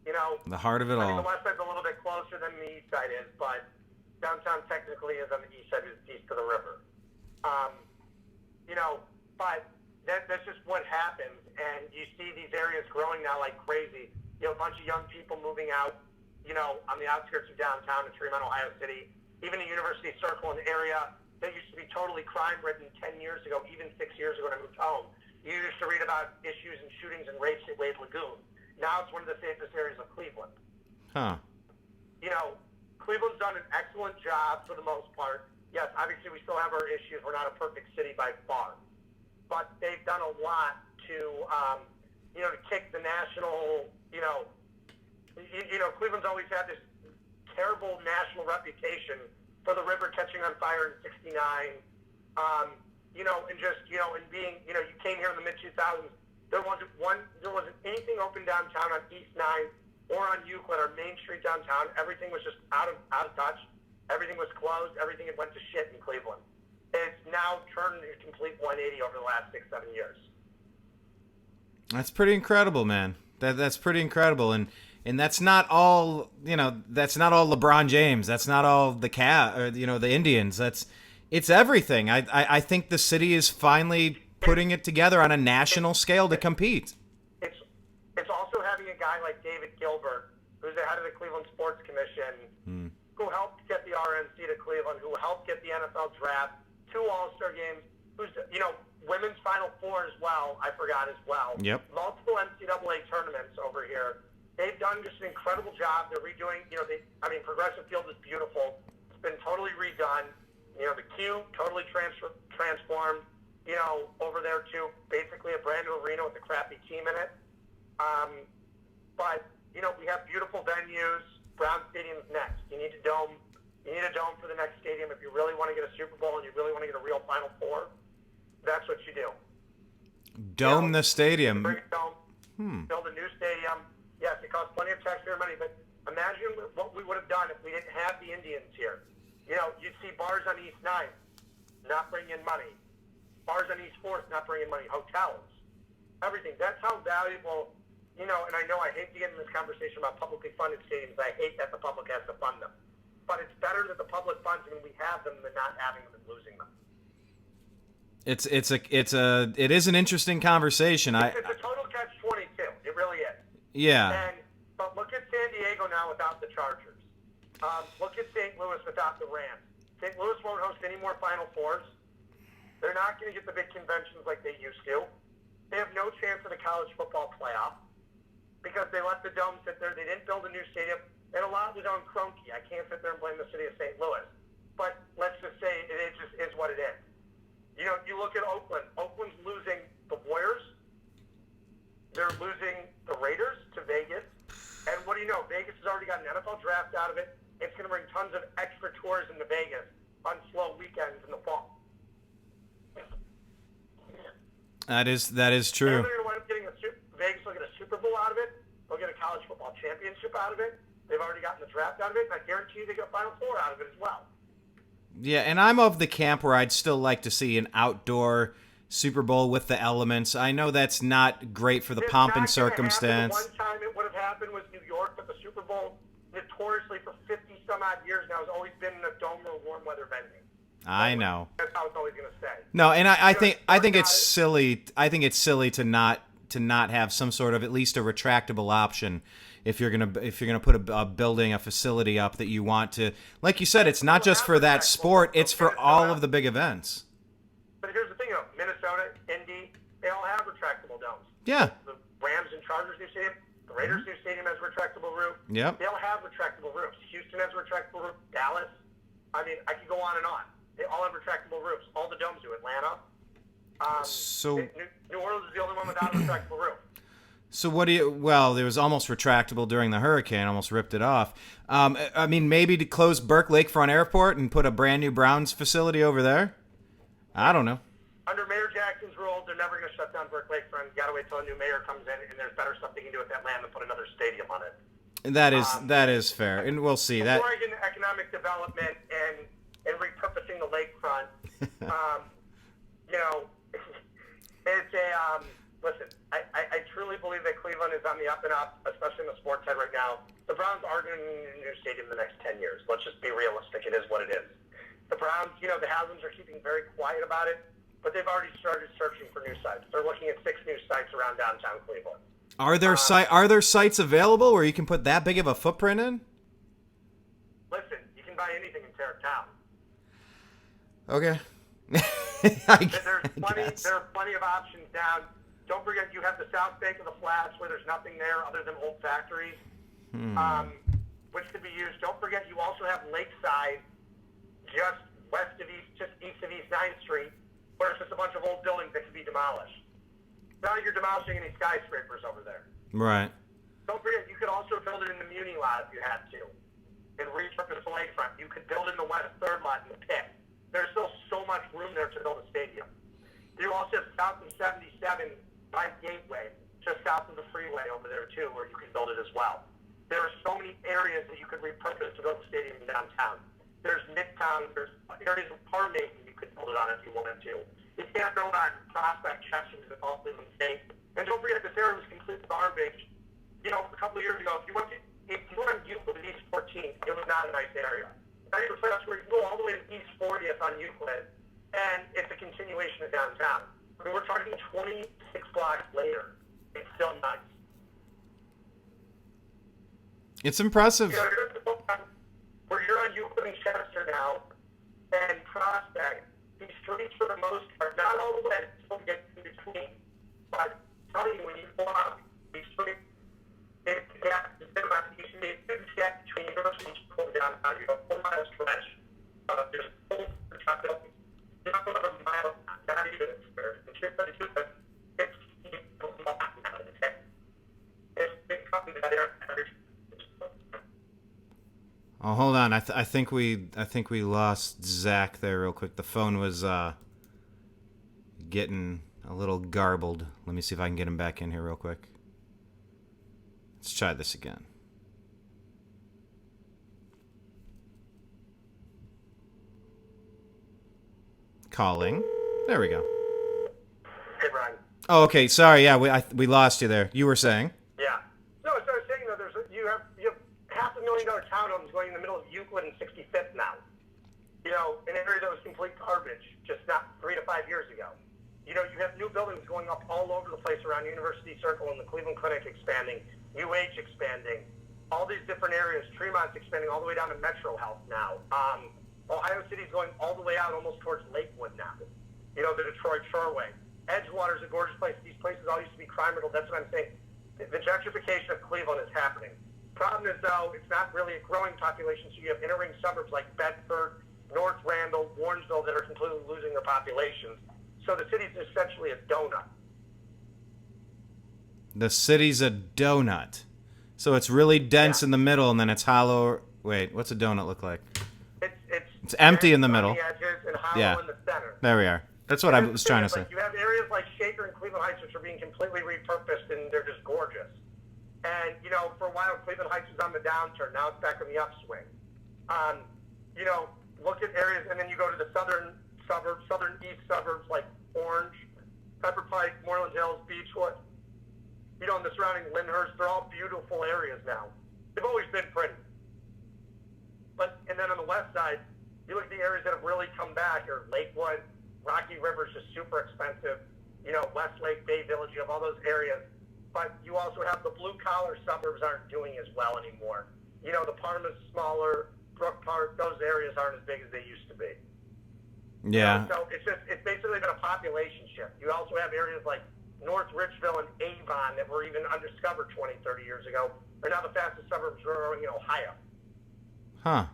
The heart of it all. The west side's a little bit closer than the east side is, but downtown technically is on the east side, it's east of the river. But that's just what happens, and you see these areas growing now like crazy. A bunch of young people moving out, on the outskirts of downtown in Tremont, Ohio City, even a University Circle, an area that used to be totally crime-ridden 10 years ago, even 6 years ago when I moved home. You used to read about issues and shootings and rapes at Wade Lagoon. Now it's one of the safest areas of Cleveland. Huh. Cleveland's done an excellent job for the most part. Yes, obviously we still have our issues. We're not a perfect city by far. But they've done a lot to kick the national, Cleveland's always had this terrible national reputation for the river catching on fire in '69. And being, you came here in the mid-2000s, there wasn't anything open downtown on East 9 or on Euclid or Main Street downtown. Everything was just out of touch. Everything was closed. Everything had went to shit in Cleveland. It's now turned a complete 180 over the last 6-7 years. That's pretty incredible, man. That's pretty incredible, and that's not all. That's not all LeBron James. That's not all the the Indians. It's everything. I think the city is finally putting it together on a national scale to compete. It's also having a guy like David Gilbert, who's the head of the Cleveland Sports Commission, who helped get the RNC to Cleveland, who helped get the NFL draft, 2 All-Star games, who's, women's Final Four as well, I forgot as well. Yep. Multiple NCAA tournaments over here. They've done just an incredible job. They're redoing, Progressive Field is beautiful. It's been totally redone. The Q totally transformed, over there to basically a brand new arena with a crappy team in it. But we have beautiful venues. Brown Stadium's next. You need a dome. You need a dome for the next stadium if you really want to get a Super Bowl and you really want to get a real Final Four. That's what you do. Dome the stadium. Bring a dome. Build a new stadium. Yes, it costs plenty of taxpayer money, but imagine what we would have done if we didn't have the Indians here. You'd see bars on East 9 not bringing in money. Bars on East 4th not bringing in money. Hotels. Everything. That's how valuable, and I know I hate to get in this conversation about publicly funded stadiums. I hate that the public has to fund them. But it's better that the public funds them and we have them than not having them and losing them. It is an interesting conversation. It's a total catch-22. It really is. Yeah. But look at San Diego now without the Chargers. Look at St. Louis without the Rams. St. Louis won't host any more Final Fours. They're not going to get the big conventions like they used to. They have no chance of the college football playoff because they let the dome sit there. They didn't build a new stadium. And a lot of it on Kroenke. I can't sit there and blame the city of St. Louis. But let's just say it just is what it is. You look at Oakland. Oakland's losing the Warriors. They're losing the Raiders to Vegas. And what do you know? Vegas has already got an NFL draft out of it. It's going to bring tons of extra tourism to Vegas on slow weekends in the fall. That is true. And they're going to wind up getting Vegas will get a Super Bowl out of it. They'll get a college football championship out of it. They've already gotten the draft out of it, and I guarantee you they get a Final Four out of it as well. Yeah, and I'm of the camp where I'd still like to see an outdoor Super Bowl with the elements. I know that's not great for the pomp and circumstance. The one time it would have happened was New York, but the Super Bowl, notoriously for 50-some-odd years now, has always been in a dome or warm weather venue. I know. That's how it's always going to stay. No, and I think it's silly. I think it's silly to not have some sort of at least a retractable option if you're gonna put a building, a facility up that you want to. Like you said, it's not just for that sport; it's for all of the big events. they all have retractable domes. Yeah. The Rams and Chargers new stadium, the Raiders new stadium has a retractable roof. Yep. They all have retractable roofs. Houston has a retractable roof. Dallas. I mean, I could go on and on. They all have retractable roofs. All the domes do. Atlanta. New Orleans is the only one without a retractable roof. So what do you? Well, it was almost retractable during the hurricane. Almost ripped it off. I mean, maybe to close Burke Lakefront Airport and put a brand new Browns facility over there. I don't know. Under Mayor Jackson's rules, they're never going to shut down Burke Lakefront. You got to wait till a new mayor comes in, and there's better stuff they can do with that land than put another stadium on it. That is fair, and we'll see that. Before I get into economic development and repurposing the lakefront, it's a listen. I truly believe that Cleveland is on the up and up, especially in the sports side right now. The Browns are going to need a new stadium in the next 10 years. Let's just be realistic. It is what it is. The Browns, the Haslam's are keeping very quiet about it, but they've already started searching for new sites. They're looking at 6 new sites around downtown Cleveland. Are there sites available where you can put that big of a footprint in? Listen, you can buy anything and tear it down. Okay. There are plenty of options down. Don't forget, you have the south bank of the flats where there's nothing there other than old factories, which could be used. Don't forget, you also have Lakeside, just east of East 9th Street, where it's just a bunch of old buildings that could be demolished. Now you're demolishing any skyscrapers over there. Right. Don't forget, you could also build it in the Muni lot if you had to, and repurpose the lakefront. You could build in the West 3rd lot in the pit. There's still so much room there to build a stadium. You also have south of 77 by Gateway, just south of the freeway over there too, where you can build it as well. There are so many areas that you could repurpose to build a stadium in downtown. There's Midtown, there's areas of Parmason you could build it on if you wanted to. You can't build on Prospect, Chester, and all Cleveland State. And don't forget, this area was completely garbage. A couple of years ago, if you went on Euclid at East 14th, it was not a nice area. Now you're that's where you go all the way to East 40th on Euclid, and it's a continuation of downtown. I mean, we're talking 26 blocks later. It's still nice. It's impressive. Where you're on Euclid and Chester now, and Prospect, these streets for the most part, not all the way, still get in between. But I'm telling you, when you go up these streets, it's a gap between University and downtown. You have a 4 mile stretch. There's full top buildings. You have about a mile, not even a square. It's big company that are. Oh, hold on. I think we lost Zach there real quick. The phone was getting a little garbled. Let me see if I can get him back in here real quick. Let's try this again. Calling. There we go. Hey, Brian. Oh, okay. Sorry. Yeah, we lost you there. You were saying? Yeah. No, so I was saying that you have $500,000 townhomes going in the middle of Euclid and 65th now. An area that was complete garbage just not 3 to 5 years ago. You have new buildings going up all over the place around University Circle and the Cleveland Clinic expanding, UH expanding, all these different areas. Tremont's expanding all the way down to Metro Health now. Ohio City's going all the way out almost towards Lakewood now. The Detroit Shoreway. Edgewater's a gorgeous place. These places all used to be crime riddled. That's what I'm saying. The gentrification of Cleveland is happening. Problem is, though, it's not really a growing population, so you have inner ring suburbs like Bedford, North Randall, Warrensville that are completely losing their populations. So the city's essentially a donut. The city's a donut. So it's really dense in the middle, and then it's hollow. Wait, what's a donut look like? It's empty in the middle. The edges and hollow in the center. There we are. That's what I was trying to say. You have areas like Shaker and Cleveland Heights which are being completely repurposed, and they're just gorgeous. And, for a while, Cleveland Heights was on the downturn. Now it's back on the upswing. Look at areas, and then you go to the southern suburbs, southern east suburbs like Orange, Pepper Pike, Moreland Hills, Beechwood. And the surrounding Lyndhurst, they're all beautiful areas now. They've always been pretty. And then on the west side, you look at the areas that have really come back, or Lakewood, Rocky River's just super expensive. Westlake, Bay Village, you have all those areas. But you also have the blue-collar suburbs aren't doing as well anymore. The Parma's smaller, Brook Park, those areas aren't as big as they used to be. Yeah. So it's basically been a population shift. You also have areas like North Richville and Avon that were even undiscovered 20, 30 years ago are now the fastest suburbs growing in Ohio. Huh.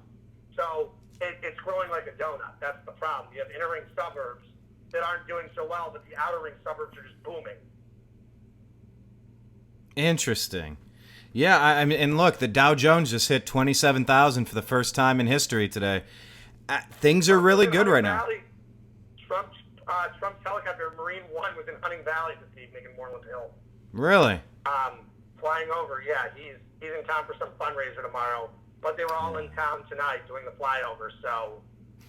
So it's growing like a donut. That's the problem. You have inner ring suburbs that aren't doing so well, but the outer ring suburbs are just booming. Interesting. Yeah, I mean, and look, the Dow Jones just hit 27,000 for the first time in history today. Things are really good right now. Trump's helicopter, Marine One, was in Hunting Valley this evening in Moreland Hill. Really? Flying over, yeah. He's in town for some fundraiser tomorrow, but they were all in town tonight doing the flyover. So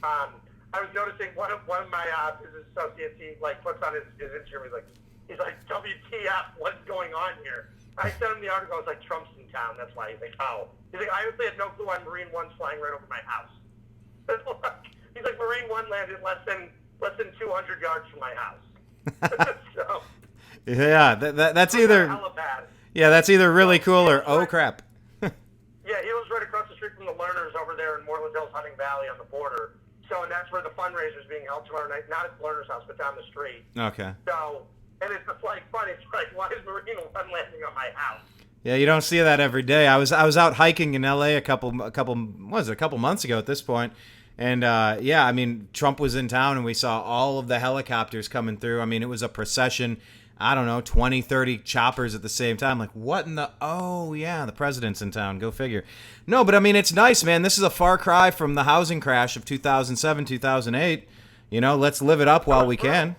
I was noticing one of my business associates, he puts on his Instagram, he's like, WTF, what's going on here? I sent him the article. I was like, Trump's in town. That's why. He's like, oh. He's like, I honestly had no clue why Marine One's flying right over my house. He's like, Marine One landed less than 200 yards from my house. So, yeah, that's either helipad. Yeah, that's either really cool or oh crap. Yeah, he was right across the street from the Learners over there in Moreland Hills, Hunting Valley on the border. So, and that's where the fundraiser is being held tomorrow night. Not at the Learner's house, but down the street. Okay. So, and it's just funny. It's like, why is Marine One landing on my house? Yeah, you don't see that every day. I was out hiking in LA a couple months ago at this point. And yeah, I mean, Trump was in town and we saw all of the helicopters coming through. I mean, it was a procession, I don't know, 20, 30 choppers at the same time. Like, what in the, oh yeah, the president's in town, go figure. No, but I mean, it's nice, man. This is a far cry from the housing crash of 2007, 2008. You know, let's live it up while we can.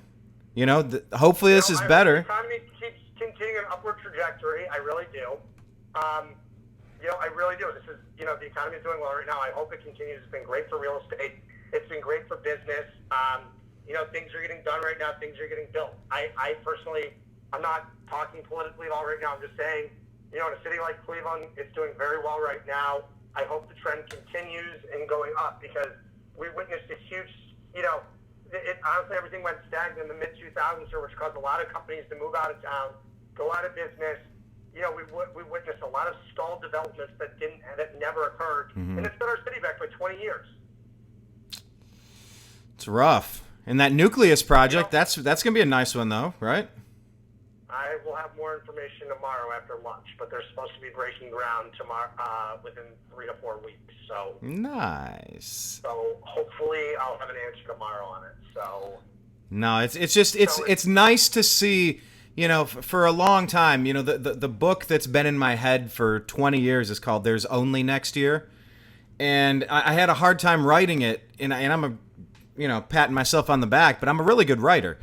You know, hopefully this is better. The economy keeps continuing an upward trajectory. I really do. I really do. This is, the economy is doing well right now. I hope it continues. It's been great for real estate. It's been great for business. Things are getting done right now. Things are getting built. I personally, I'm not talking politically at all right now. I'm just saying, in a city like Cleveland, it's doing very well right now. I hope the trend continues and going up because we witnessed a huge, honestly, everything went stagnant in the mid-2000s, which caused a lot of companies to move out of town, go out of business. We witnessed a lot of stalled developments that never occurred, and it's been our city back for 20 years. It's rough. And that nucleus project, that's going to be a nice one, though, right? I will have more information tomorrow after lunch, but they're supposed to be breaking ground tomorrow within 3 to 4 weeks. So nice. So hopefully I'll have an answer tomorrow on it. So no, it's nice to see. For a long time, the book that's been in my head for 20 years is called There's Only Next Year. And I had a hard time writing it, and I'm patting myself on the back, but I'm a really good writer.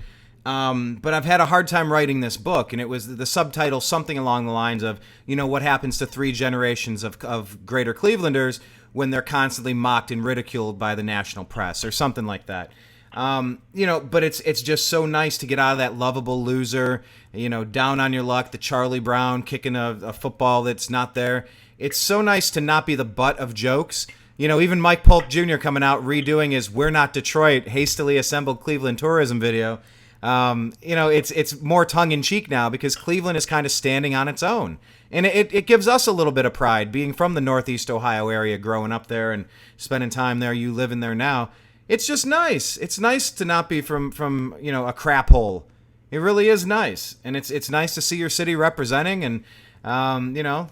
But I've had a hard time writing this book, and it was the subtitle something along the lines of, what happens to 3 generations of greater Clevelanders when they're constantly mocked and ridiculed by the national press or something like that. But it's just so nice to get out of that lovable loser, down on your luck, the Charlie Brown kicking a football that's not there. It's so nice to not be the butt of jokes. Even Mike Polk Jr. coming out redoing his We're Not Detroit hastily assembled Cleveland tourism video. It's more tongue-in-cheek now because Cleveland is kind of standing on its own. And it gives us a little bit of pride being from the Northeast Ohio area, growing up there and spending time there, you living there now. It's just nice. It's nice to not be from a crap hole. It really is nice. And it's nice to see your city representing. And,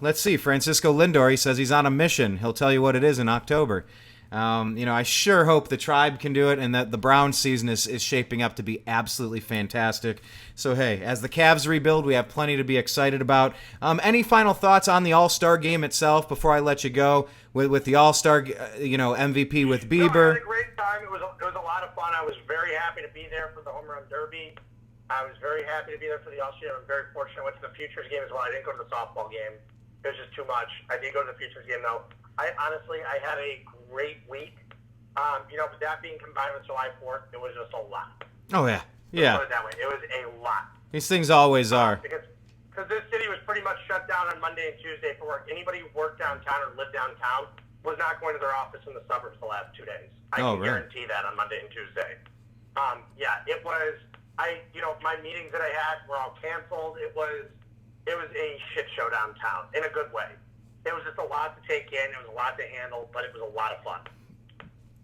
let's see. Francisco Lindor, he says he's on a mission. He'll tell you what it is in October. I sure hope the Tribe can do it and that the Browns season is shaping up to be absolutely fantastic. So, hey, as the Cavs rebuild, we have plenty to be excited about. Any final thoughts on the All-Star game itself before I let you go with the All-Star, MVP with Bieber? No, I had a great time. It was a lot of fun. I was very happy to be there for the Home Run Derby. I was very happy to be there for the All-Star. I'm very fortunate. I went to the Futures game as well. I didn't go to the softball game. It was just too much. I did go to the Futures game, though. I had a great week. But that being combined with July 4th, it was just a lot. Oh, yeah. Yeah. Put it that way. It was a lot. These things always are. Because this city was pretty much shut down on Monday and Tuesday for work. Anybody who worked downtown or lived downtown was not going to their office in the suburbs the last 2 days. I can guarantee that on Monday and Tuesday. It was, my meetings that I had were all canceled. It was a shit show downtown in a good way. It was just a lot to take in. It was a lot to handle, but it was a lot of fun.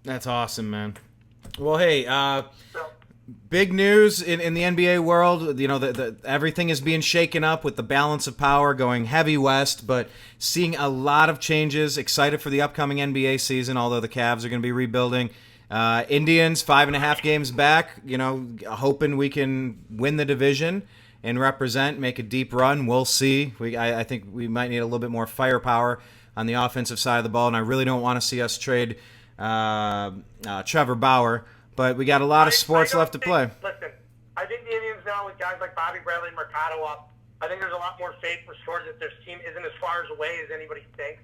That's awesome, man. Well, hey, So, big news in the NBA world. You know, everything is being shaken up with the balance of power going heavy west, but seeing a lot of changes. Excited for the upcoming NBA season, although the Cavs are going to be rebuilding. Indians 5.5 games back. You know, hoping we can win the division and represent, make a deep run. We'll see. I think we might need a little bit more firepower on the offensive side of the ball, and I really don't want to see us trade Trevor Bauer. But we got a lot of sports left to play. Listen, I think the Indians now, with guys like Bobby Bradley and Mercado up, I think there's a lot more faith restored that this team isn't as far away as anybody thinks.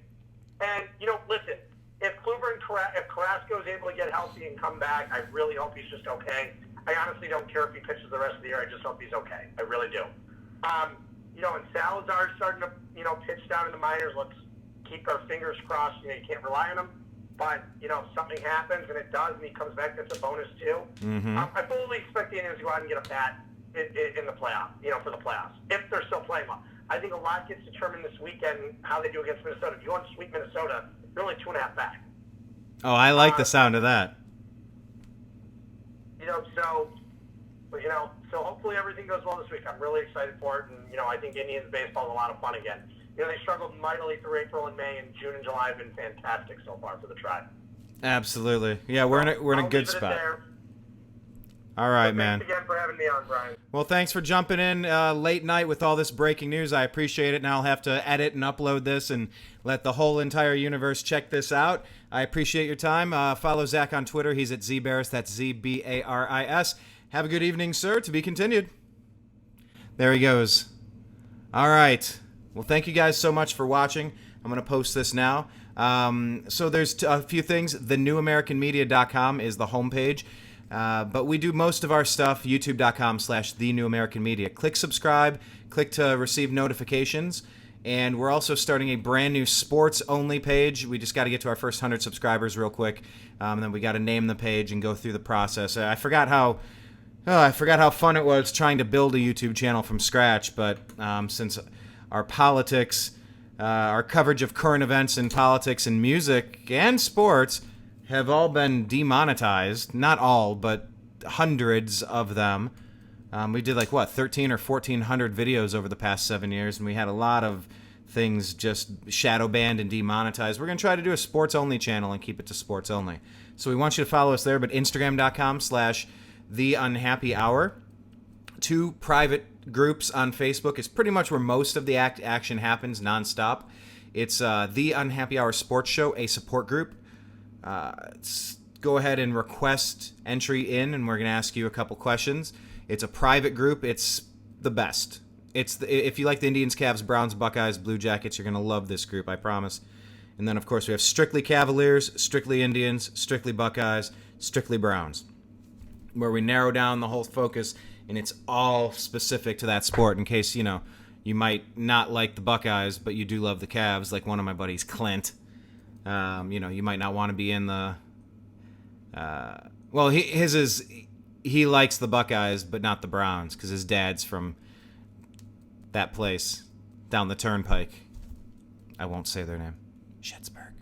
And, you know, listen, if Kluber and if Carrasco is able to get healthy and come back, I really hope he's just okay. I honestly don't care if he pitches the rest of the year. I just hope he's okay. I really do. You know, and Salazar's starting to, you know, pitch down in the minors. Let's keep our fingers crossed. You know, you can't rely on him. But, you know, if something happens, and it does, and he comes back, that's a bonus, too. Mm-hmm. I fully expect the Indians to go out and get a bat in the playoffs, you know, for the playoffs, if they're still playing well. I think a lot gets determined this weekend how they do against Minnesota. If you want to sweep Minnesota, you're only 2.5 back. Oh, I like the sound of that. You know, so hopefully everything goes well this week. I'm really excited for it, and, you know, I think Indians baseball is a lot of fun again. You know, they struggled mightily through April and May, and June and July have been fantastic so far for the Tribe. Absolutely. Yeah, we're in a good spot. All right, man. Thanks again for having me on, Brian. Well, thanks for jumping in late night with all this breaking news. I appreciate it. Now I'll have to edit and upload this and let the whole entire universe check this out. I appreciate your time. Follow Zak on Twitter. He's at Zbaris. That's Zbaris. Have a good evening, sir. To be continued. There he goes. All right. Well, thank you guys so much for watching. I'm going to post this now. So there's a few things. TheNewAmericanMedia.com is the homepage. But we do most of our stuff, youtube.com/TheNewAmericanMedia. Click subscribe. Click to receive notifications. And we're also starting a brand new sports-only page. We just got to get to our first 100 subscribers real quick. And then we got to name the page and go through the process. I forgot how fun it was trying to build a YouTube channel from scratch. But since our politics, our coverage of current events in politics and music and sports have all been demonetized. Not all, but hundreds of them. We did 13 or 1,400 videos over the past 7 years, and we had a lot of things just shadow banned and demonetized. We're going to try to do a sports-only channel and keep it to sports only. So we want you to follow us there, but Instagram.com/TheUnhappyHour. 2 private groups on Facebook is pretty much where most of the action happens nonstop. It's The Unhappy Hour Sports Show, a support group. Go ahead and request entry in, and we're going to ask you a couple questions. It's a private group. It's the best. If you like the Indians, Cavs, Browns, Buckeyes, Blue Jackets, you're going to love this group, I promise. And then, of course, we have Strictly Cavaliers, Strictly Indians, Strictly Buckeyes, Strictly Browns, where we narrow down the whole focus, and it's all specific to that sport in case, you know, you might not like the Buckeyes, but you do love the Cavs, like one of my buddies, Clint. You know, you might not want to be in the... he likes the Buckeyes, but not the Browns, because his dad's from that place down the turnpike. I won't say their name. Schittsburg.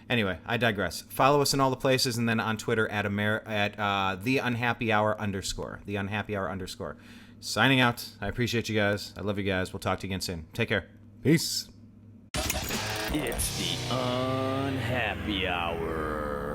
Anyway, I digress. Follow us in all the places, and then on Twitter at TheUnhappyHour_. TheUnhappyHour_. Signing out. I appreciate you guys. I love you guys. We'll talk to you again soon. Take care. Peace. It's the Unhappy Hour.